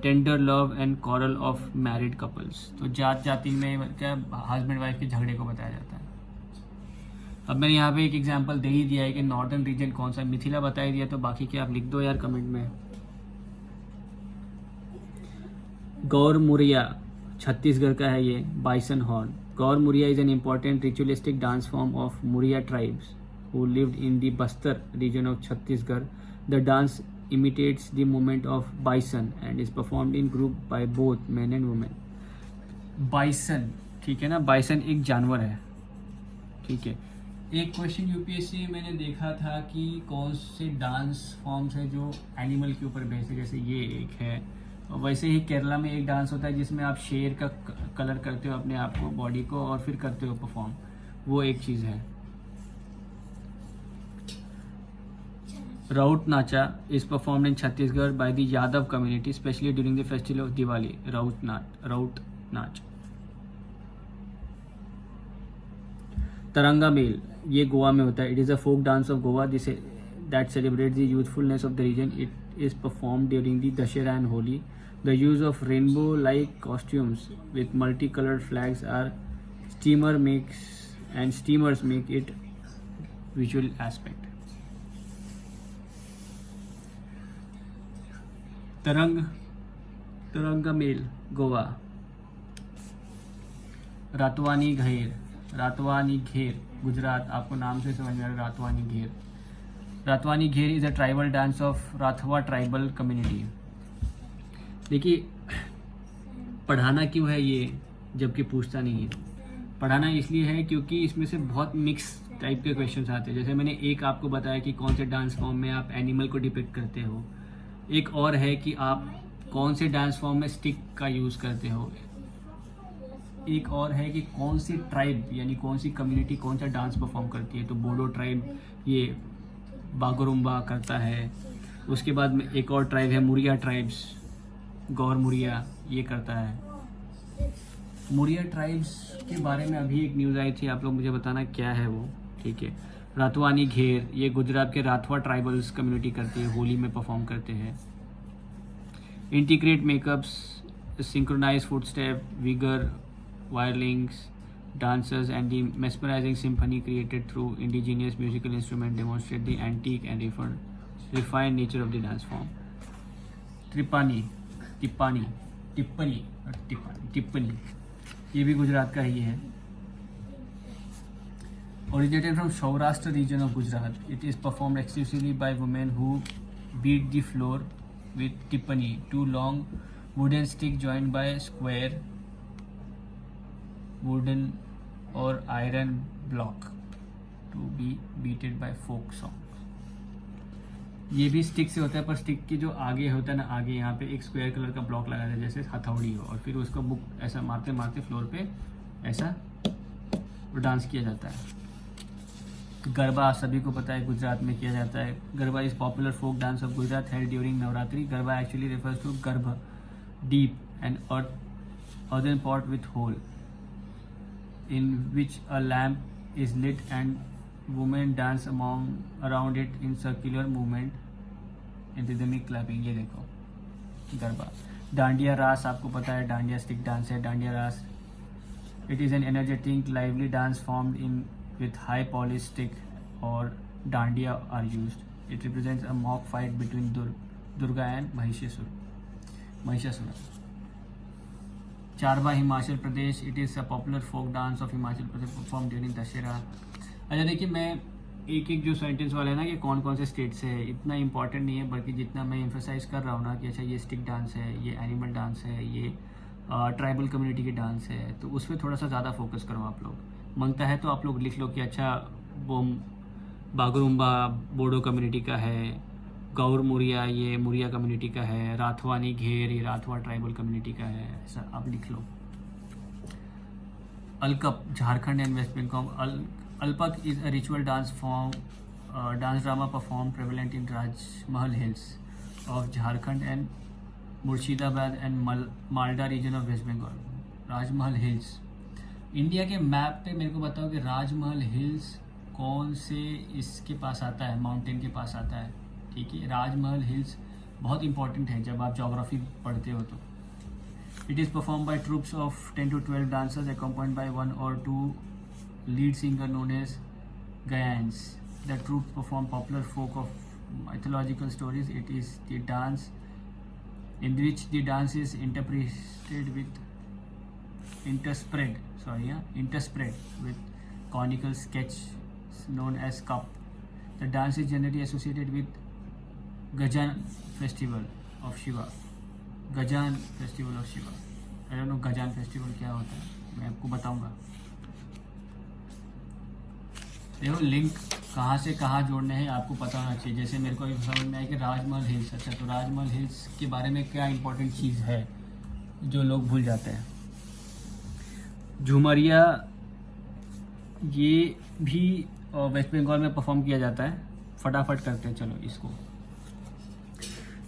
A: tender love and quarrel of married couples. तो जात जाति में क्या हस्बैंड वाइफ के झगड़े को बताया जाता है। अब मैंने यहाँ पे एक एग्जांपल दे ही दिया है कि नॉर्दर्न रीजन कौन सा, मिथिला बता ही दिया, तो बाकी क्या आप लिख दो यार कमेंट में। गौर मुरिया छत्तीसगढ़ का है ये, bison horn. Gaur Muria is an important ritualistic dance form of Muria tribes who lived in the Bastar region of Chhattisgarh. The dance imitates the movement of bison and is performed in group by both men and women. Bison, ठीक है ना, bison एक जानवर है, ठीक है। एक question UPSC में मैंने देखा था कि कौन से डांस फॉर्म्स है जो एनिमल के ऊपर बेस्ड है, जैसे ये एक है। और वैसे ही केरला में एक डांस होता है जिसमें आप शेर का कलर करते हो अपने आप को, बॉडी को, और फिर करते हो परफॉर्म, वो एक चीज़ है। Raut Nacha is performed in Chhattisgarh by the Yadav community, especially during the festival of Diwali. Raut नाच। तरंगा मेल, ये गोवा में होता है। It is a folk dance of Goa that celebrates the youthfulness of the region. It is performed during the Dashera and Holi. The use of rainbow-like costumes with multicolored flags are steamers make it visual aspect. तरंगमेल Goa, Ratwani घेर गुजरात, आपको नाम से समझ में आ रहा है रातवानी घेर is a tribal dance of Rathwa tribal community. देखिए पढ़ाना क्यों है ये, जबकि पूछता नहीं है। पढ़ाना इसलिए है क्योंकि इसमें से बहुत मिक्स टाइप के क्वेश्चंस आते हैं। जैसे मैंने एक आपको बताया कि कौन से डांस फॉर्म में आप एनिमल को डिपिक्ट करते हो, एक और है कि आप कौन से डांस फॉर्म में स्टिक का यूज़ करते हो, एक और है कि कौन सी ट्राइब यानी कौन सी कम्युनिटी कौन सा डांस परफॉर्म करती है। तो बोडो ट्राइब ये बागरुम्बा करता है, उसके बाद में एक और ट्राइब है मुरिया ट्राइब्स, गौर मुरिया ये करता है। मुरिया ट्राइब्स के बारे में अभी एक न्यूज़ आई थी, आप लोग मुझे बताना क्या है वो, ठीक है। रातवानी घेर ये गुजरात के राथवा ट्राइबल्स कम्युनिटी करती है, होली में परफॉर्म करते हैं। Integrate makeups, synchronize footstep, vigour, whirlings, dancers and the mesmerizing symphony created through indigenous musical instruments demonstrate the antique and refined nature of the dance form. टिप्पणी ये भी गुजरात का ही है। Originated from Saurashtra region of Gujarat, it is performed exclusively by women who beat the floor with tippani, two long wooden sticks joined by square wooden or iron block to be beaten by folk songs। ये भी stick से होता है, पर stick की जो आगे होता है ना, आगे यहाँ पे एक स्क्वायर कलर का ब्लॉक लगा है जैसे हथौड़ी हो, और फिर उसका बुक ऐसा मारते मारते फ्लोर पे ऐसा डांस किया जाता है। गरबा सभी को पता है गुजरात में किया जाता है। Garba is popular folk dance of Gujarat held during Navratri. Garba actually refers to garbh, deep and earthen pot with hole in which a lamp is lit and women dance around it in circular movement in rhythmic clapping। ये देखो गरबा। डांडिया रास आपको पता है, dandiya stick dance है डांडिया रास। It is an energetic lively dance formed in with high polished stick or dandiya are used. It represents a mock fight between Durga and Mahishasura. Charba Himachal Pradesh, it is a popular folk dance of Himachal Pradesh performed during Dussehra. अच्छा देखिए, मैं एक जो sentence वाला है ना कि कौन कौन से स्टेट से है, इतना इंपॉर्टेंट नहीं है, बल्कि जितना मैं एम्फोसाइज कर रहा हूँ ना कि अच्छा ये स्टिक डांस है, ये एनिमल डांस है, ये ट्राइबल कम्युनिटी की डांस है, तो उस पर थोड़ा सा ज़्यादा फोकस करो आप लोग। मांगता है तो आप लोग लिख लो कि अच्छा वो बागरुम्बा बोडो कम्युनिटी का है, गौर मुरिया ये मुरिया कम्युनिटी का है, राथवानी घेर ये राथवा ट्राइबल कम्युनिटी का है, ऐसा आप लिख लो। Alkap Jharkhand and West Bengal. अलपक is a ritual dance drama perform prevalent in Rajmahal hills of Jharkhand and Murshidabad and Malda region of West Bengal. Rajmahal hills India के मैप पे मेरे को बताओ कि राजमहल हिल्स कौन से इसके पास आता है, माउंटेन के पास आता है, ठीक है। राजमहल हिल्स बहुत इंपॉर्टेंट है जब आप ज्योग्राफी पढ़ते हो तो। It is perform by troops of 10 to 12 dancers accompanied by 1 or 2 lead singer known as Gayans. The troops perform popular folk of mythological stories. It is the dance in which the dance is interspread with conical sketch known as cup. The dance is generally associated with Gajan festival of Shiva. I don't know Gajan festival क्या होता है, मैं आपको बताऊंगा। देखो link कहाँ से कहाँ जोड़ने हैं आपको पता होना चाहिए। जैसे मेरे को समझ में आया कि राजमहल हिल्स, अच्छा तो राजमहल हिल्स के बारे में क्या इंपॉर्टेंट चीज़ है जो लोग भूल जाते हैं। झुमरिया ये भी वेस्ट बंगाल में परफॉर्म किया जाता है, फटाफट करते हैं चलो इसको।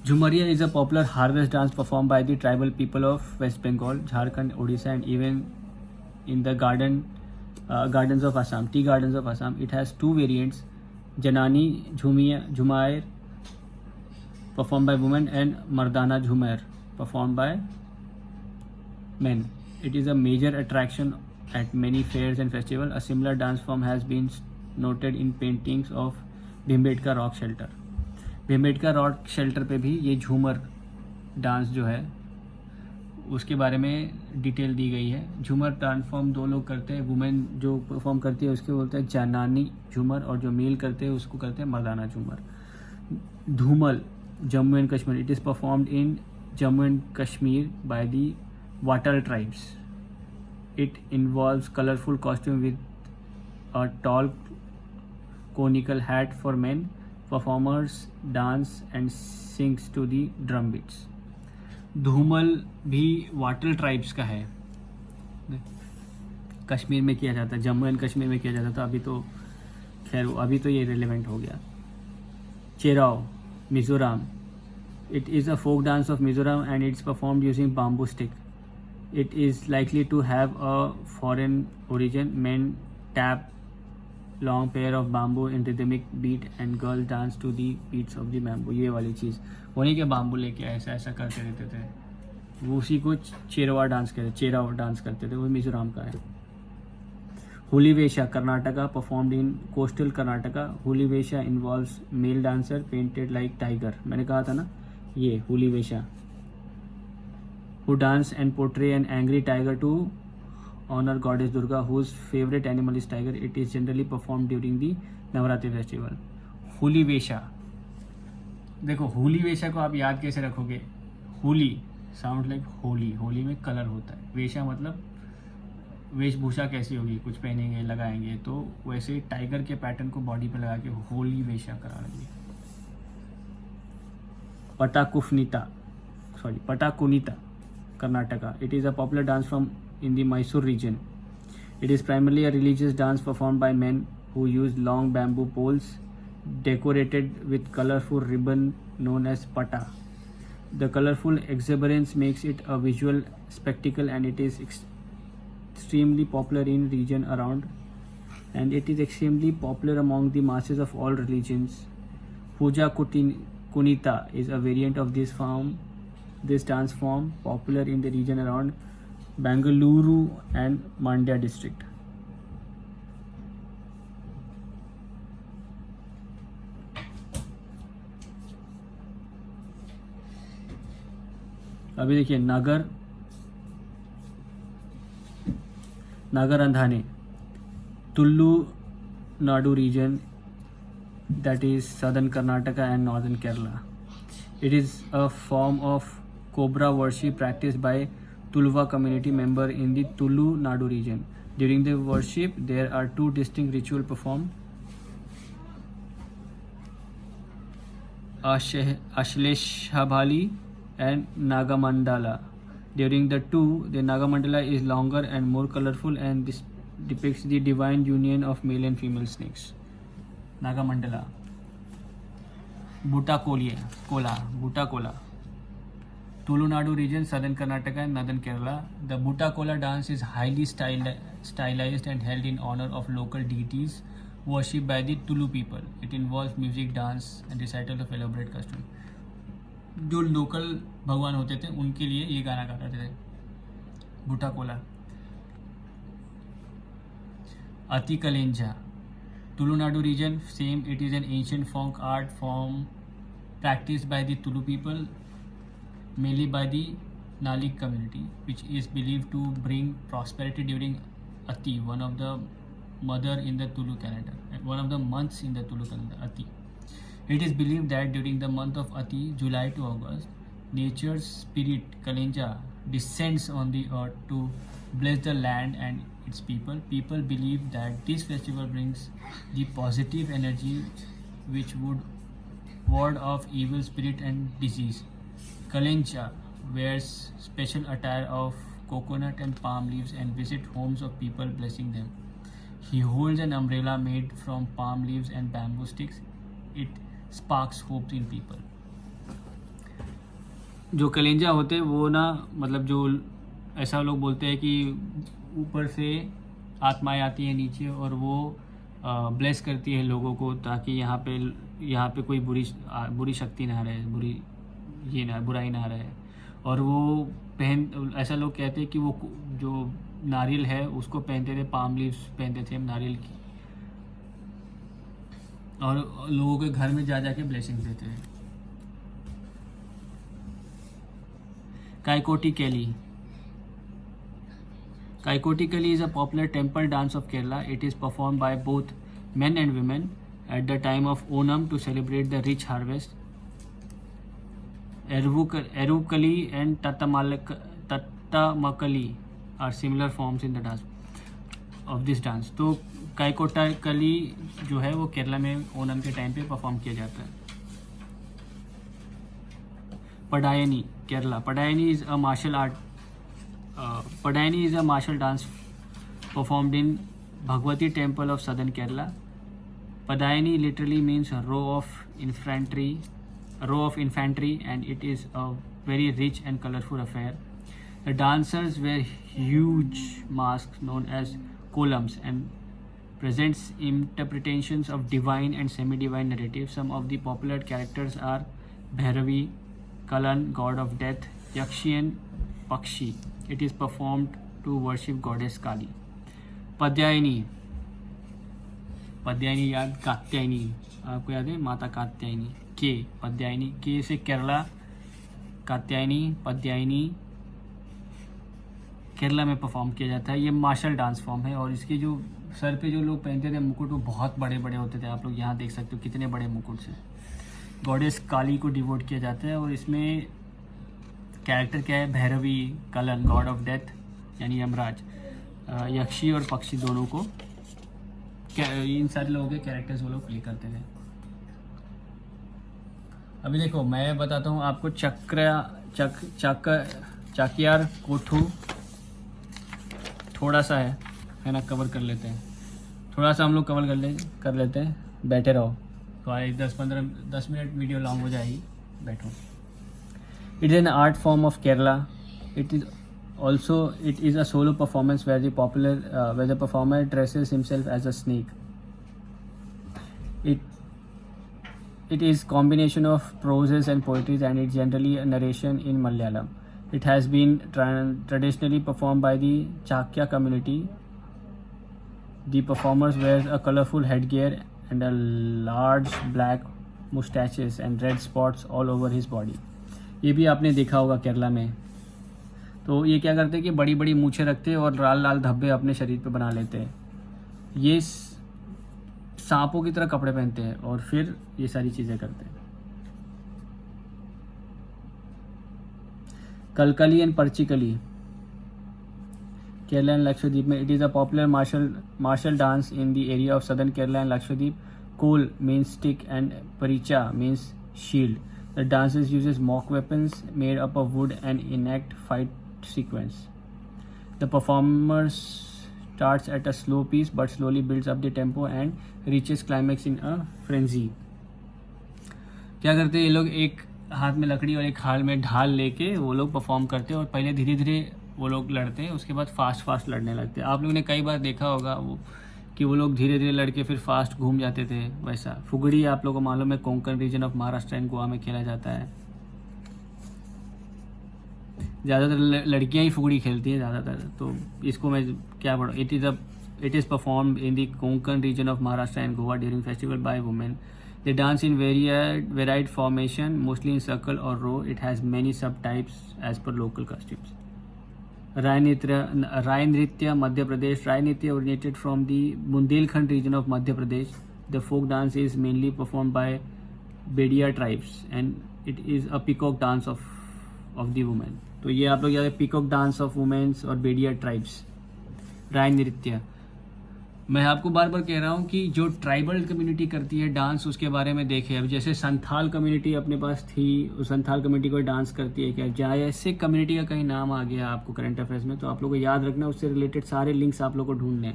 A: Jhumair is a popular harvest dance perform by the tribal people of West Bengal, Jharkhand, Odisha and even in the gardens of Assam, tea gardens of Assam. It has 2 variants, Janani Jhumair performed by women and Mardana Jhumair performed by men. It is a major attraction at many fairs and festivals. A similar dance form has been noted in paintings of Bhimbetka Rock Shelter. Bhimbetka Rock Shelter पे भी ये झूमर dance जो है उसके बारे में detail दी गई है। झूमर ट्रांसफॉर्म दो लोग करते हैं, वुमेन जो परफॉर्म करती है उसके बोलते हैं जनानी झूमर, और जो मेल करते हैं उसको करते हैं मर्दाना झूमर। Dhumal, Jammu and Kashmir, it is performed in Jammu and Kashmir by the water tribes. It involves colourful costume with a tall conical hat for men. Performers dance and sings to the drum beats. Dhumal भी वाटर ट्राइब्स का है, कश्मीर में किया जाता है, Jammu and Kashmir में किया जाता था। अभी तो खैर अभी तो ये रिलेवेंट हो गया। Cheraw, Mizoram, it is a folk dance of Mizoram and it's performed using bamboo stick. It is likely to have a foreign origin. Men tap long pair of bamboo in rhythmic beat and girls dance to the beats of the bamboo. ये वाली चीज़ उन्हीं के bamboo लेके ऐसा ऐसा करते रहते थे, वो उसी को चेरवा डांस करते थे, वो मिजोरम का है। Huli Vesha, Karnataka, performed in coastal Karnataka. Huli Vesha involves male dancer painted like tiger, मैंने कहा था ना ये Huli Vesha, who dance and portray an angry tiger to honor goddess Durga, whose favorite animal is tiger. It is generally performed during the Navratri festival. Holi Vesha, देखो होली वेशा को आप याद कैसे रखोगे? होली साउंड लाइक होली, होली में कलर होता है। वेशा मतलब वेशभूषा कैसी होगी, कुछ पहनेंगे लगाएंगे, तो वैसे टाइगर के पैटर्न को बॉडी पे लगा के होली वेशा करा लेंगे। पटाकुनिता, Karnataka. It is a popular dance from in the Mysore region. It is primarily a religious dance performed by men who use long bamboo poles decorated with colorful ribbon known as pata. The colorful exuberance makes it a visual spectacle, and it is extremely popular in region around, and it is extremely popular among the masses of all religions. Puja Kunita is a variant of this dance form, popular in the region around Bengaluru and Mandya district. अभी देखिए नागर अंधाने, तुल्लू Nadu region, that is southern Karnataka and northern Kerala. It is a form of cobra worship practiced by Tulva community member in the Tullu Nadu region. During the worship, there are two distinct rituals performed: Ashleshabali and Nagamandala. During the Nagamandala is longer and more colorful, and this depicts the divine union of male and female snakes. Nagamandala. Butta Kola. Tulu Nadu region, southern Karnataka and northern Kerala. The Butta Kola dance is highly stylized and held in honor of local deities worshipped by the Tulu people. It involves music, dance and recital of elaborate costume. जो local भगवान होते थे उनके लिए ये गाना गाते थे, बुटा कोला। अति कलेंजा, Tulu Nadu region, same, it is an ancient folk art form practiced by the Tulu people, mainly by the Nalik community, which is believed to bring prosperity during Ati, one of the mother in the Tulu calendar, one of the months in the Tulu calendar, Ati. It is believed that during the month of Ati, July to August, nature's spirit Kalenja descends on the earth to bless the land and its people. People believe that this festival brings the positive energy which would ward off evil spirit and disease. Kalenja wears special attire of coconut and palm leaves and visit homes of people, blessing them. He holds an umbrella made from palm leaves and bamboo sticks. It sparks hope in people. जो कलेंजा होते हैं वो ना, मतलब जो ऐसा लोग बोलते हैं कि ऊपर से आत्माएं आती हैं नीचे और वो ब्लेस करती है लोगों को, ताकि यहाँ पे कोई बुरी शक्ति ना रहे, बुराई ना रहे। और वो ऐसा लोग कहते हैं कि वो जो नारियल है उसको पहनते थे, पाम लीव्स पहनते थे नारियल की, और लोगों के घर में जा के ब्लेसिंग देते हैं। Kaikottikali. Kaikottikali is a popular temple dance of Kerala. It is performed by both men and women at the time of Onam to celebrate the rich harvest. Eruvkali and Tattamakali are similar forms in the dance of this dance. तो काइकोट्टिकली जो है वो केरला में ओनम के time पे perform किया जाता है. पडायनी Kerala. Padaiyani is a martial art. Padaiyani is a martial dance performed in Bhagwati temple of southern Kerala. Padaiyani literally means a row of infantry, and it is a very rich and colorful affair. The dancers wear huge masks known as columns and presents interpretations of divine and semi-divine narratives. Some of the popular characters are Bhairavi, Kalan, god of death, Yakshi and Pakshi. It is performed to worship goddess Kali. Padyayani याद, कात्यायनी आपको याद है, माता कात्यायनी. के पद्यायनी, के से केरला, कात्यायनी, पद्यायनी केरला में perform किया जाता है. ये मार्शल डांस फॉर्म है और इसके जो सर पे जो लोग पहनते थे मुकुट वो बहुत बड़े बड़े होते थे. आप लोग यहाँ देख सकते हो कितने बड़े मुकुट से. गॉडेस काली को डिवोट किया जाता है और इसमें कैरेक्टर क्या है, Bhairavi, kiln God of death यानी यमराज, यक्षी और पक्षी दोनों को, इन सारे लोगों के कैरेक्टर्स वो लोग प्ले करते थे. अभी देखो मैं बताता हूँ आपको चाकियार कोठू थोड़ा सा है ना, कवर कर लेते हैं. थोड़ा सा हम लोग कवर कर लेते हैं. बैठे रहो तो 10 मिनट वीडियो लॉन्ग हो जाएगी. बैठो. It is an art form of Kerala. It is a solo performance where the performer dresses himself as a snake. It is combination of prose and poetry, and it's generally a narration in Malayalam. It has been traditionally performed by the Chakya community. The performers wear a colorful headgear and a large black mustaches and red spots all over his body. ये भी आपने देखा होगा केरला में. तो ये क्या करते हैं कि बड़ी बड़ी मूछें रखते हैं और लाल लाल धब्बे अपने शरीर पे बना लेते हैं. ये सांपों की तरह कपड़े पहनते हैं और फिर ये सारी चीज़ें करते हैं. कलकली एंड पर्चिकली केरला एंड लक्षद्वीप में. It is a popular martial dance in the area of southern Kerala and Lakshadweep. Kol means stick and paricha means shield. The dancers uses mock weapons made up of wood and enact fight sequence. The performer starts at a slow pace but slowly builds up the tempo and reaches climax in a frenzy. क्या करते हैं ये लोग, एक हाथ में लकड़ी और एक हाथ में ढाल लेके वो लोग परफॉर्म करते हैं और पहले धीरे धीरे वो लोग लड़ते हैं, उसके बाद फास्ट लड़ने लगते हैं. आप लोगों ने कई बार देखा होगा कि वो लोग धीरे धीरे लड़के फिर फास्ट घूम जाते थे. वैसा फुगड़ी आप लोगों को मालूम है, Konkan region of Maharashtra and Goa में खेला जाता है. ज़्यादातर लड़कियां ही फुगड़ी खेलती हैं ज़्यादातर. तो इसको मैं क्या पढ़ूँ. It is performed in the Konkan region of Maharashtra and Goa during festival by women. They dance in varied formation mostly in circle और row. It has many sub types as per local customs. Rai नृत्य मध्य प्रदेश. राय नृत्य originated from the Bundelkhand region of Madhya Pradesh. The folk dance is mainly performed by Bedia tribes and it is a peacock dance of the women. तो ये आप लोग याद है, peacock dance of women और Bedia tribes. राय नृत्य. मैं आपको बार बार कह रहा हूँ कि जो ट्राइबल कम्युनिटी करती है डांस उसके बारे में देखें. अब जैसे संथाल कम्युनिटी अपने पास थी, उस संथाल कम्युनिटी को डांस करती है क्या, जहाँ ऐसे कम्युनिटी का कहीं नाम आ गया आपको करंट अफेयर्स में तो आप लोग को याद रखना, उससे रिलेटेड सारे लिंक्स आप लोग को ढूंढने.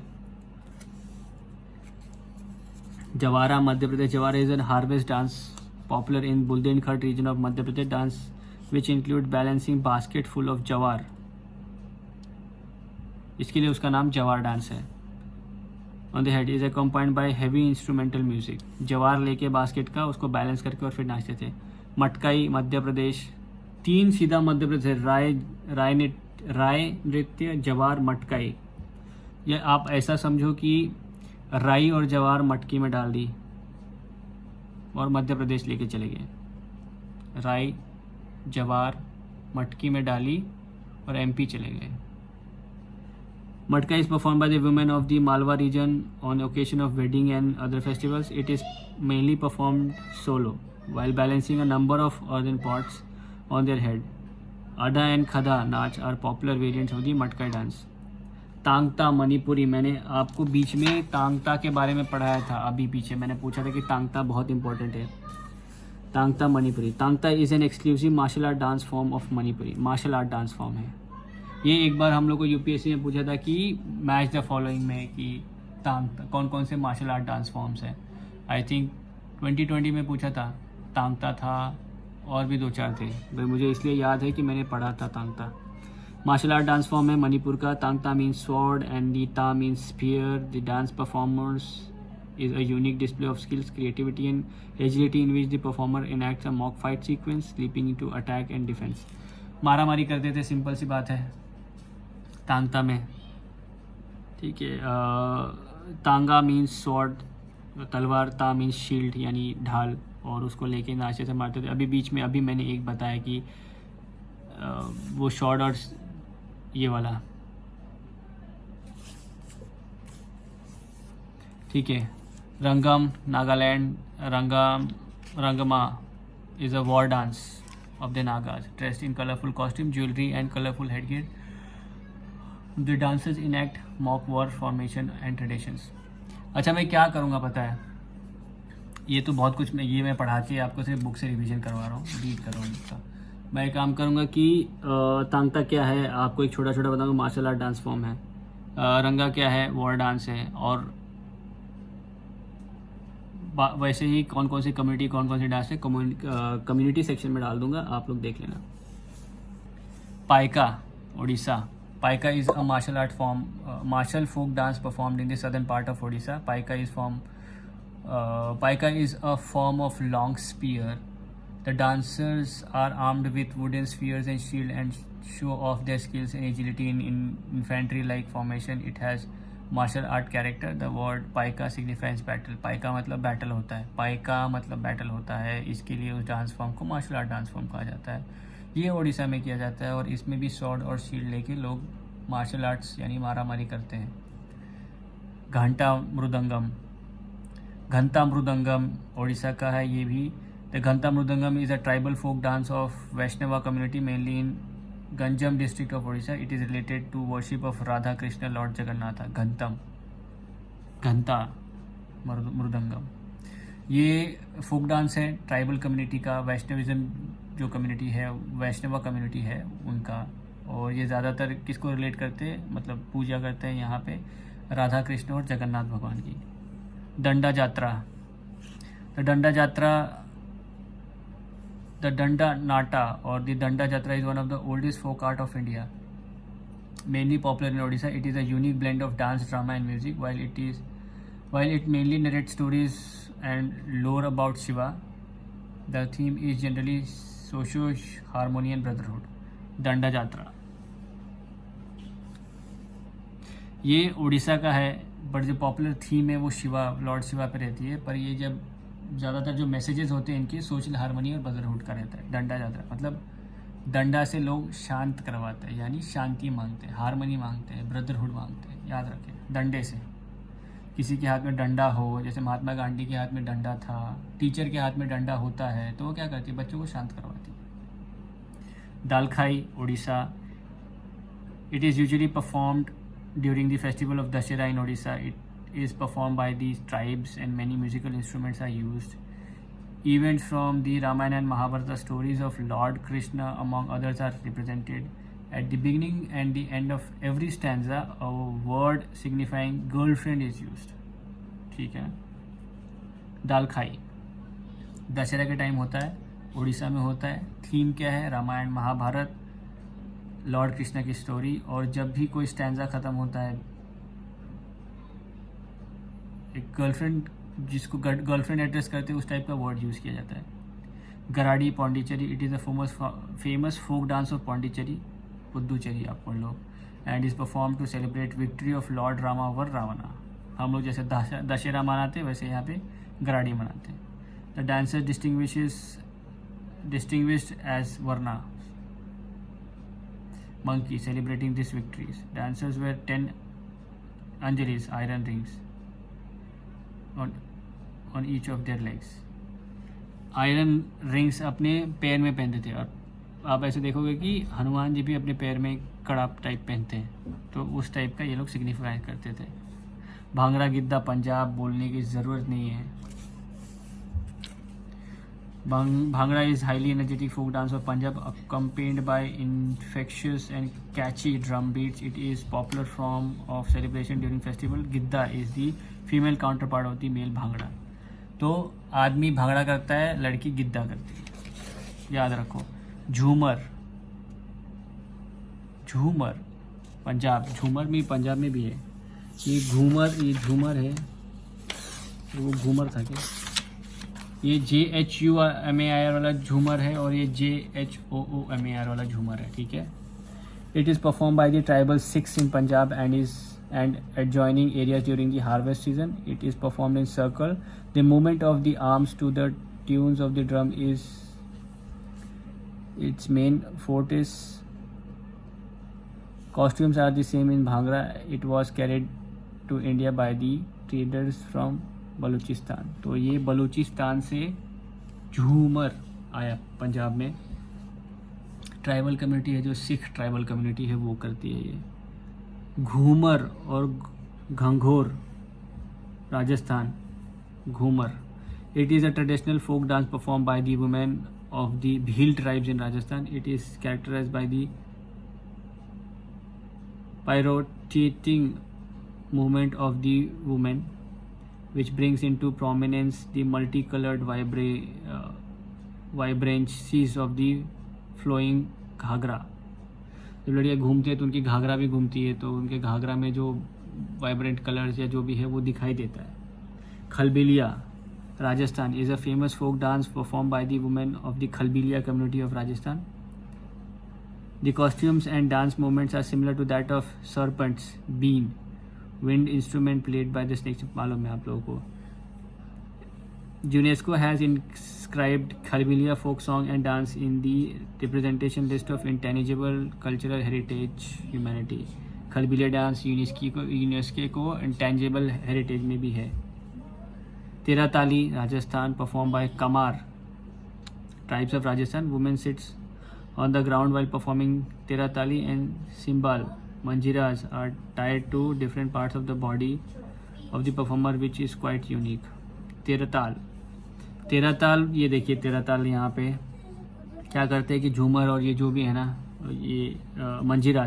A: Jawara Madhya Pradesh. Jawara is an harvest dance popular in Bundelkhand region of Madhya Pradesh. Dance which include balancing basket full of jowar. इसके लिए उसका नाम जवार डांस है. On the head is accompanied by heavy instrumental music. जवार लेके बास्केट का उसको बैलेंस करके और फिर नाचते थे. मटकाई मध्य प्रदेश. 3 सीधा मध्य प्रदेश. राय नृत्य, जवार, मटकाई. ये आप ऐसा समझो कि राई और जवार मटकी में डाल दी और मध्य प्रदेश लेके चले गए. राई, जवार, मटकी में डाली और एमपी चले गए। मटका is performed by the women of the Malwa region on occasion of wedding and other festivals. It is mainly performed solo while balancing a number of earthen pots on their head. Ada and Khada नाच are popular variants of the मटका dance. Thangta Manipuri, मैंने आपको बीच में तांगता के बारे में पढ़ाया था, अभी पीछे मैंने पूछा था कि तांगता बहुत इंपॉर्टेंट है। Thangta Manipuri, Thangta is an exclusive martial art dance form of Manipuri, martial art dance form है ये। एक बार हम लोग को यूपीएससी में पूछा था कि मैच द फॉलोइंग में कि तांगता कौन कौन से मार्शल आर्ट डांस फॉर्म्स हैं। आई थिंक 2020 में पूछा था, तांगता था और भी 2-4 थे भाई, मुझे इसलिए याद है कि मैंने पढ़ा था Thangta. Martial art dance form है मणिपुर का। Thangta means sword and the Ta means spear. The dance performers is a unique display of skills, creativity and agility in which the performer enacts a mock fight sequence, leaping into attack and defense. मारा मारी करते थे, simple सी बात है तांगता में, ठीक है। तांगा मीन्स स्वॉर्ड, तलवार, ता मीन्स शील्ड यानी ढाल, और उसको लेके नाचे से मारते थे। अभी बीच में अभी मैंने एक बताया कि वो शॉर्ड और ये वाला, ठीक है। रंगम नागालैंड, रंगमा is a war dance of the Nagas, dressed in colorful costume, jewelry and colorful headgear. The dancers enact mock war formation and traditions. अच्छा, मैं क्या करूँगा पता है, ये तो बहुत कुछ मैं पढ़ा के आपको सिर्फ बुक से रिवीजन करवा रहा हूँ, रीड कर रहा हूँ इसका। मैं एक काम करूँगा कि तांगता क्या है आपको एक छोटा छोटा बताऊँगा, मार्शल आर्ट डांस फॉर्म है। रंगा क्या है, वॉर डांस है। और वैसे ही कौन कौन सी कम्युनिटी कौन कौन सी डांस है कम्युनिटी सेक्शन में डाल दूंगा, आप लोग देख लेना। Paika Odisha, Paika is a martial art form, martial folk dance performed in the southern part of Odisha. Paika is a form of long spear. The dancers are armed with wooden spears and shield and show off their skills and agility in infantry like formation. It has martial art character. The word Paika signifies battle. Paika मतलब battle होता है, पाइका मतलब battle होता है, इसके लिए उस dance form को मार्शल आर्ट डांस फॉर्म कहा जाता है। ये उड़ीसा में किया जाता है और इसमें भी स्वॉर्ड और शील्ड लेके लोग मार्शल आर्ट्स यानी मारामारी करते हैं। घंटा मृदंगम, घंटा मृदंगम उड़ीसा का है ये भी। The Ghanta Mridangam is a tribal folk dance of Vaishnava community mainly in Ganjam district of Odisha. It is related to worship of Radha Krishna lord Jagannath. Ghanta Mridangam ये फोक डांस है ट्राइबल कम्युनिटी का, वैष्णविज्म जो कम्युनिटी है, वैष्णवा कम्युनिटी है उनका। और ये ज़्यादातर किसको रिलेट करते हैं, मतलब पूजा करते हैं यहाँ पे राधा कृष्ण और जगन्नाथ भगवान की। दंडा जात्रा, The Danda Nata or the Danda Jatra is one of the oldest folk art of India. Mainly popular in Odisha, it is a unique blend of dance, drama and music. While it mainly narrates stories and lore about Shiva, the theme is generally social harmony and brotherhood. Danda Jatra ये उड़ीसा का है, but जो popular theme है वो Shiva, Lord Shiva पे रहती है। पर ये जब ज़्यादातर जो मैसेजेस होते हैं इनकी सोशल हार्मनी और ब्रदरहुड का रहता है। डंडा जात्रा मतलब डंडा से लोग शांत करवाते हैं, यानी शांति मांगते हैं, हार्मनी मांगते हैं, ब्रदरहुड मांगते हैं। याद रखें, डंडे से, किसी के हाथ में डंडा हो, जैसे महात्मा गांधी के हाथ में डंडा था, टीचर के हाथ में डंडा होता है, तो वो क्या करती है, बच्चों को शांत करवाती है। Dalkhai Orissa, it is usually performed during the festival of Dussehra in Odisha. It is performed by these tribes and many musical instruments are used. Events from the Ramayana and Mahabharata, stories of Lord Krishna among others are represented. At the beginning and the end of every stanza, a word signifying girlfriend is used. ठीक है। दालखाई दशहरा के time होता है, उड़ीसा में होता है। Theme क्या है, रामायण महाभारत, लॉर्ड कृष्णा की स्टोरी। और जब भी कोई स्टैंजा ख़त्म होता है, एक गर्लफ्रेंड जिसको गर्लफ्रेंड एड्रेस करते हैं उस टाइप का वर्ड यूज़ किया जाता है। Garadi Pondicherry, it is a famous folk dance of Pondicherry, Puducherry आप पढ़ लो, and is perform to celebrate victory of lord Rama over Ravana. हम लोग जैसे दशहरा मनाते वैसे यहाँ पे गराडी मनाते हैं। द डांसर डिस्टिंग्विश्ड एज वर्ना, monkey celebrating these victories. Dancers wear 10 anjalis, iron rings, on each of their legs. Iron rings अपने पैर में पहनते थे, और आप ऐसे देखोगे कि हनुमान जी भी अपने पैर में कड़ा टाइप पहनते हैं, तो उस टाइप का ये लोग सिग्निफाई करते थे. भांगड़ा गिद्दा पंजाब बोलने की ज़रूरत नहीं है. Bhangra is highly energetic folk dance of Punjab, accompanied by infectious and catchy drum beats. It is popular form of celebration during festival. Gidda is the female counterpart of the male Bhangra. तो आदमी भांगड़ा करता है, लड़की गिद्दा करती है, याद रखो. झूमर, झूमर पंजाब, झूमर भी पंजाब में भी है. ये झूमर है, वो घूमर था क्या? ये JHUMAR वाला झूमर है, और ये JHOOMAR वाला झूमर है, ठीक है. It is perform by the tribal Sikhs in Punjab and adjoining areas during the harvest season. It is performed in circle. The movement of the arms to the tunes of the drum is its main forte. Costumes are the same in Bhangra. It was carried to India by the traders from Balochistan. तो ये बलूचिस्तान से झूमर आया पंजाब में. Tribal community है, जो Sikh tribal community है वो करती है ये. घूमर और Ghanghor Rajasthan, Ghoomar. It is a traditional folk dance perform by the women of the Bhil tribes in Rajasthan. It is characterized by the pirouetting movement of the woman, which brings into prominence the multicolored vibrancies of the flowing ghagra. जब लड़कियाँ घूमती है तो उनकी घाघरा भी घूमती है, तो उनके घाघरा में जो वाइब्रेंट कलर्स या जो भी है वो दिखाई देता है. Kalbelia Rajasthan is a famous folk dance perform by the women of the Kalbelia community of Rajasthan. The costumes and dance movements are similar to that of serpents, been, wind instrument played by the snakes. मालूम है आप लोगों को. UNESCO has inscribed Khalbilia folk song and dance in the representation list of intangible cultural heritage humanity. Kalbelia dance UNESCO को intangible heritage में भी है. Terah Tali Rajasthan perform by Kamar tribes of Rajasthan. Women sits on the ground while performing तेरा ताली and simbal manjiras are tied to different parts of the body of the performer, which is quite unique. तेरा ताल ये देखिए, तेरा ताल यहाँ पे क्या करते हैं कि झूमर और ये जो भी है ना, ये मंजीरा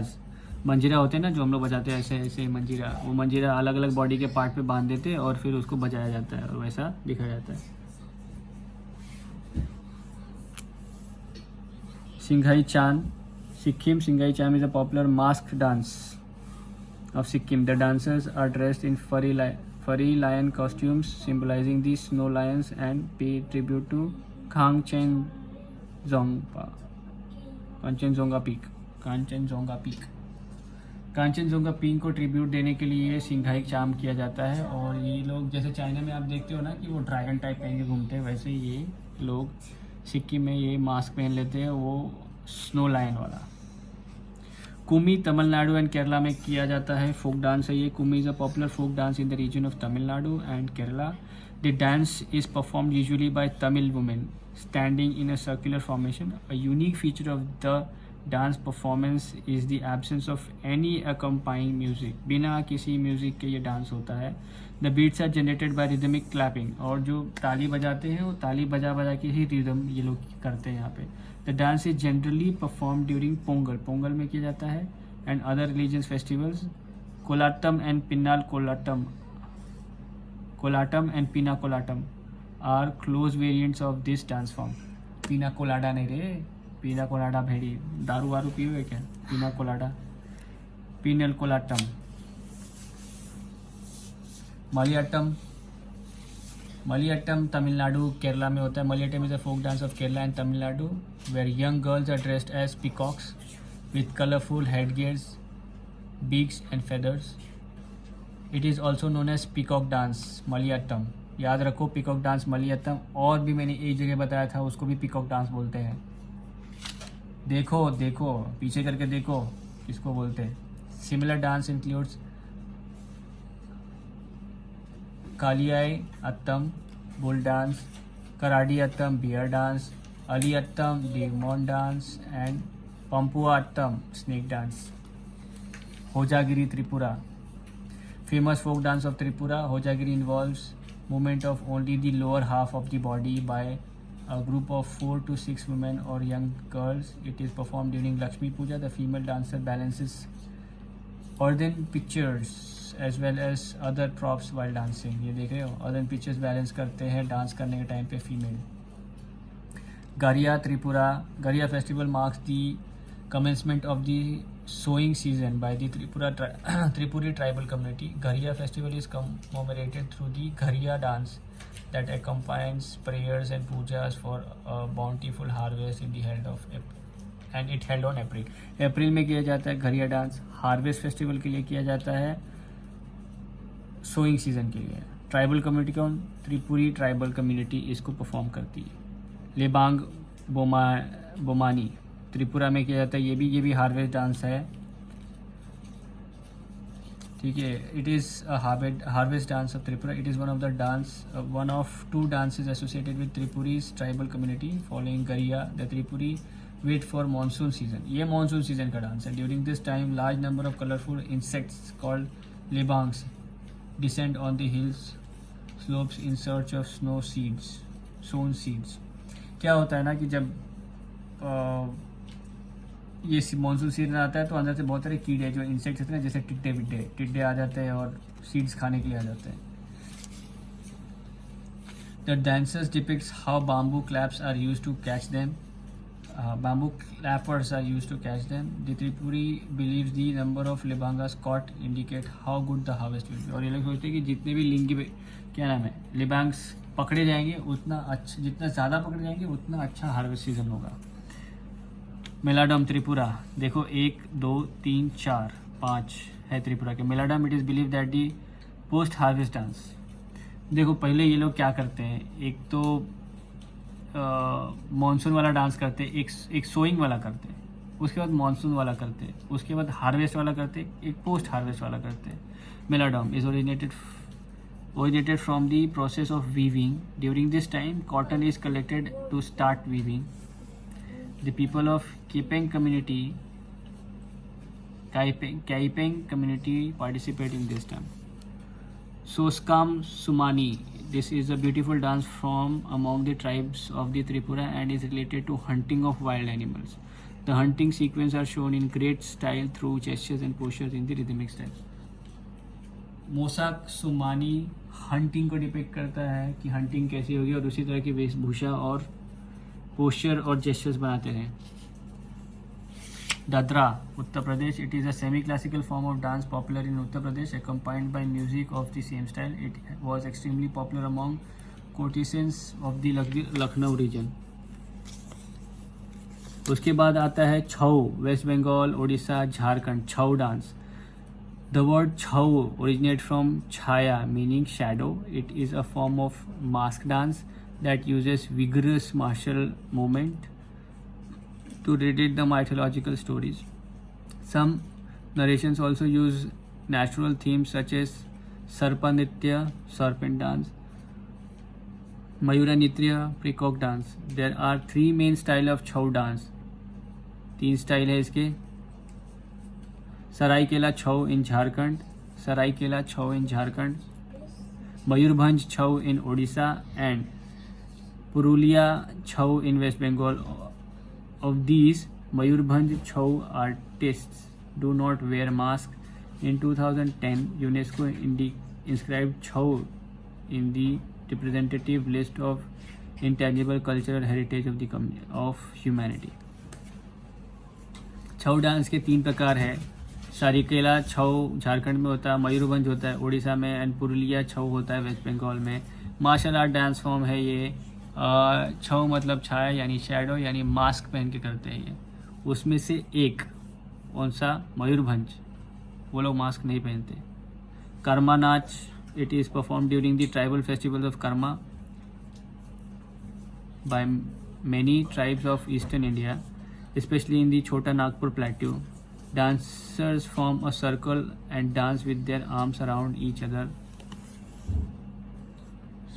A: होते हैं ना जो हम लोग बजाते हैं, ऐसे ऐसे मंजीरा, वो मंजीरा अलग अलग बॉडी के पार्ट पे बांध देते हैं और फिर उसको बजाया जाता है और वैसा दिखाया जाता है. सिंघाई चांद Sikkim. Singhai Cham is a popular masked dance of Sikkim. The dancers are dressed in furry lion costumes symbolizing the snow lions and pay tribute to Kanchenjunga Peak. Kanchenjunga peak को ट्रिब्यूट देने के लिए सिंघाई चाम किया जाता है. और ये लोग जैसे चाइना में आप देखते हो ना कि वो ड्रैगन टाइप पहन के घूमते हैं, वैसे ये लोग सिक्किम में ये मास्क पहन लेते हैं, वो स्नो लायन वाला. कुमी तमिलनाडु एंड केरला में किया जाता है फोक डांस है ये. Kummi is a popular folk dance in the reason of Tamil Nadu and Kerala. The dance is performed usually by Tamil women standing in a circular formation. A unique feature of the dance performance is the absence of any accompanying music. बिना किसी music के ये dance होता है. The beats are generated by rhythmic clapping. और जो ताली बजाते हैं वो ताली बजा के ही रिदम ये लोग करते हैं यहाँ पे. The dance is generally perform during Pongal में किया जाता है and other religious festivals. Kolattam and Pinnal Kolattam are close variants of this dance form. Pina colada नहीं रे, पिना कोलाडा भेड़ी, दारू वारू पियोगे क्या? Pina colada, Pinnal Kolattam. मलियाट्टम तमिलनाडु केरला में होता है. Mayilattam is a folk dance of Kerala and Tamil Nadu where young girls are dressed as peacocks with colourful headgears, beaks and feathers. It is also known as peacock dance Mayilattam. याद रखो पीकॉक डांस मलियाट्टम. और भी मैंने एक जगह बताया था, उसको भी पीकॉक डांस बोलते हैं. देखो पीछे करके देखो. किसको बोलते हैं. Similar dance includes Kaliyai Attam bull dance, Karadi Attam bear dance, Ali Attam demon dance and Pampu Attam snake dance. Hojagiri Tripura. Famous folk dance of Tripura, Hojagiri involves movement of only the lower half of the body by a group of 4 to 6 women or young girls. It is performed during Lakshmi Puja. The female dancer balances earthen pitchers as well as other props while dancing. ये देख रहे हो, earthen pitchers balance करते हैं dance करने के time पे female. Garia Tripura. Garia festival marks the commencement of the sowing season by the Tripuri tribal community. Gharia festival is commemorated through the Gharia dance that accompanies prayers and pujas for a bountiful harvest in the held of and it held on April. अप्रैल में किया जाता है घरिया dance. Harvest festival के लिए किया जाता है, सोइंग सीजन के लिए. ट्राइबल कम्युनिटी कौन? त्रिपुरी ट्राइबल कम्युनिटी इसको परफॉर्म करती है. लेबांग बोमानी त्रिपुरा में किया जाता है. ये भी हार्वेस्ट डांस है, ठीक है. It is a harvest dance of Tripura. It is one of two dances associated with Tripuris tribal community following Garia. The Tripuri wait for monsoon season. ये मानसून सीजन का डांस है. During this time large number of colourful insects called Lebangs descend on the hills slopes in search of sown seeds. क्या होता है ना कि जब ये मानसून सीजन आता है तो अंदर से बहुत सारे कीड़े जो इंसेक्ट्स होते हैं, जैसे टिड्डे आ जाते हैं और सीड्स खाने के लिए आ जाते हैं. The dancers depicts how bamboo clappers are used to catch them. The Tripuri believes the number of lebangas caught indicate how good the harvest will be. और ये लोग सोचते हैं कि जितने भी लिंगी क्या नाम है लेबांग्स पकड़े जाएंगे उतना अच्छा, जितना ज़्यादा पकड़े जाएंगे उतना अच्छा हार्वेस्ट सीजन होगा. मेलाडम त्रिपुरा. देखो 1 2 3 4 5 है त्रिपुरा के. मेलाडम it is believe that the post harvest dance. देखो पहले ये लोग क्या करते हैं, एक तो मानसून वाला डांस करते, एक सोइंग वाला करते, उसके बाद मानसून वाला करते, उसके बाद हार्वेस्ट वाला करते, एक पोस्ट हार्वेस्ट वाला करते. मेलाडम is originated from the process of weaving. During this time, cotton is collected to start weaving. The people of Kaipeng community participate in this time. Soskam Sumani. This is a beautiful dance from among the tribes of the Tripura and is related to hunting of wild animals. The hunting sequence are shown in great style through gestures and postures in the rhythmic style. Mossack Sumani hunting को depict करता है कि hunting कैसी होगी और उसी तरह की वेशभूषा और पोस्चर और जेस्चर्स बनाते हैं. Dadra Uttar Pradesh. It is a semi classical form of dance popular in Uttar Pradesh accompanied by music of the same style. It was extremely popular among courtesans of the Lucknow region. उसके बाद आता है Chhau. West Bengal, Orissa, Jharkhand. Chhau dance. The word Chhau originates from Chhaya, meaning shadow. It is a form of mask dance that uses vigorous martial movement to relate the mythological stories. Some narrations also use natural themes such as Sarpa Nritya, serpent dance, Mayura Nritya, peacock dance. There are 3 main styles of Chhau dance. 3 style है इसके. Seraikela Chhau in Jharkhand, Mayurbhanj Chhau in Odisha and Purulia Chhau in west Bengal. Of these, Mayurbhanj Chhau artists do not wear masks. In 2010, UNESCO inscribed Chhau in the representative list of intangible cultural heritage of humanity. Chhau dance के 3 प्रकार है. सारिकेला छऊ झारखंड में होता है, मयूरभंज होता है उड़ीसा में एंड पुरुलिया छऊ होता है वेस्ट बंगाल में. मार्शल आर्ट डांस फॉर्म है ये. छऊ मतलब छाया यानी शैडो यानी मास्क पहन के करते हैं ये. उसमें से एक कौन सा? मयूरभंज. वो लोग मास्क नहीं पहनते. कर्मा नाच. It is perform during the tribal festival of Karma by many tribes of eastern India, specially in the Chota Nagpur plateau. Dancers form a circle and dance with their arms around each other.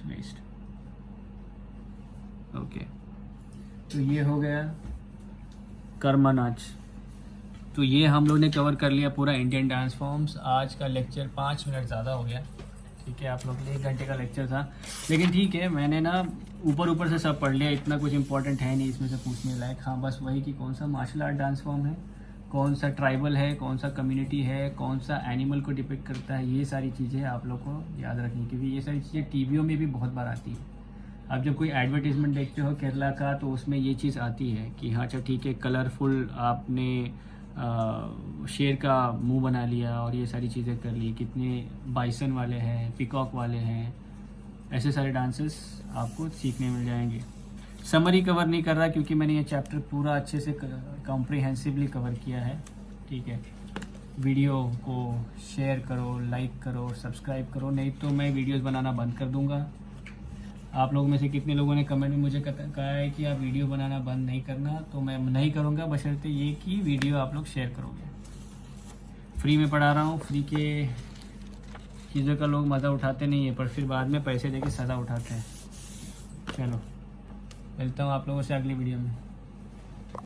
A: Waist. Okay, तो ये हो गया कर्मा नाच। तो ये हम लोग ने कवर कर लिया पूरा इंडियन डांस फॉर्म्स। आज का लेक्चर 5 मिनट ज़्यादा हो गया, ठीक है। आप लोग के लिए 1 घंटे का लेक्चर था, लेकिन ठीक है, मैंने ना ऊपर से सब पढ़ लिया। इतना कुछ इंपॉर्टेंट है नहीं इसमें से पूछने लायक। हाँ, बस वही कि कौन सा मार्शल आर्ट डांस फॉर्म है, कौन सा ट्राइबल है, कौन सा कम्युनिटी है, कौन सा एनिमल को डिपिक्ट करता है, ये सारी चीज़ें आप लोग को याद रखनी, क्योंकि ये सारी चीज़ें टीवियों में भी बहुत बार आती है। आप जब कोई एडवर्टीजमेंट देखते हो केरला का, तो उसमें ये चीज़ आती है कि हाँ अच्छा ठीक है, कलरफुल आपने शेर का मुंह बना लिया और ये सारी चीज़ें कर ली, कितने बाइसन वाले हैं, पिकॉक वाले हैं, ऐसे सारे डांसेस आपको सीखने मिल जाएंगे। समरी कवर नहीं कर रहा क्योंकि मैंने ये चैप्टर पूरा अच्छे से कॉम्प्रिहेंसिवली कवर किया है, ठीक है। वीडियो को शेयर करो, लाइक करो, सब्सक्राइब करो, नहीं तो मैं वीडियोस बनाना बंद कर दूंगा। आप लोगों में से कितने लोगों ने कमेंट में मुझे कहा है कि आप वीडियो बनाना बंद नहीं करना, तो मैं नहीं करूँगा, बशर्ते ये कि वीडियो आप लोग शेयर करोगे। फ्री में पढ़ा रहा हूँ, फ्री के चीज़ों का लोग मज़ा उठाते नहीं है, पर फिर बाद में पैसे देके सज़ा उठाते हैं। चलो, मिलता हूँ आप लोगों से अगली वीडियो में।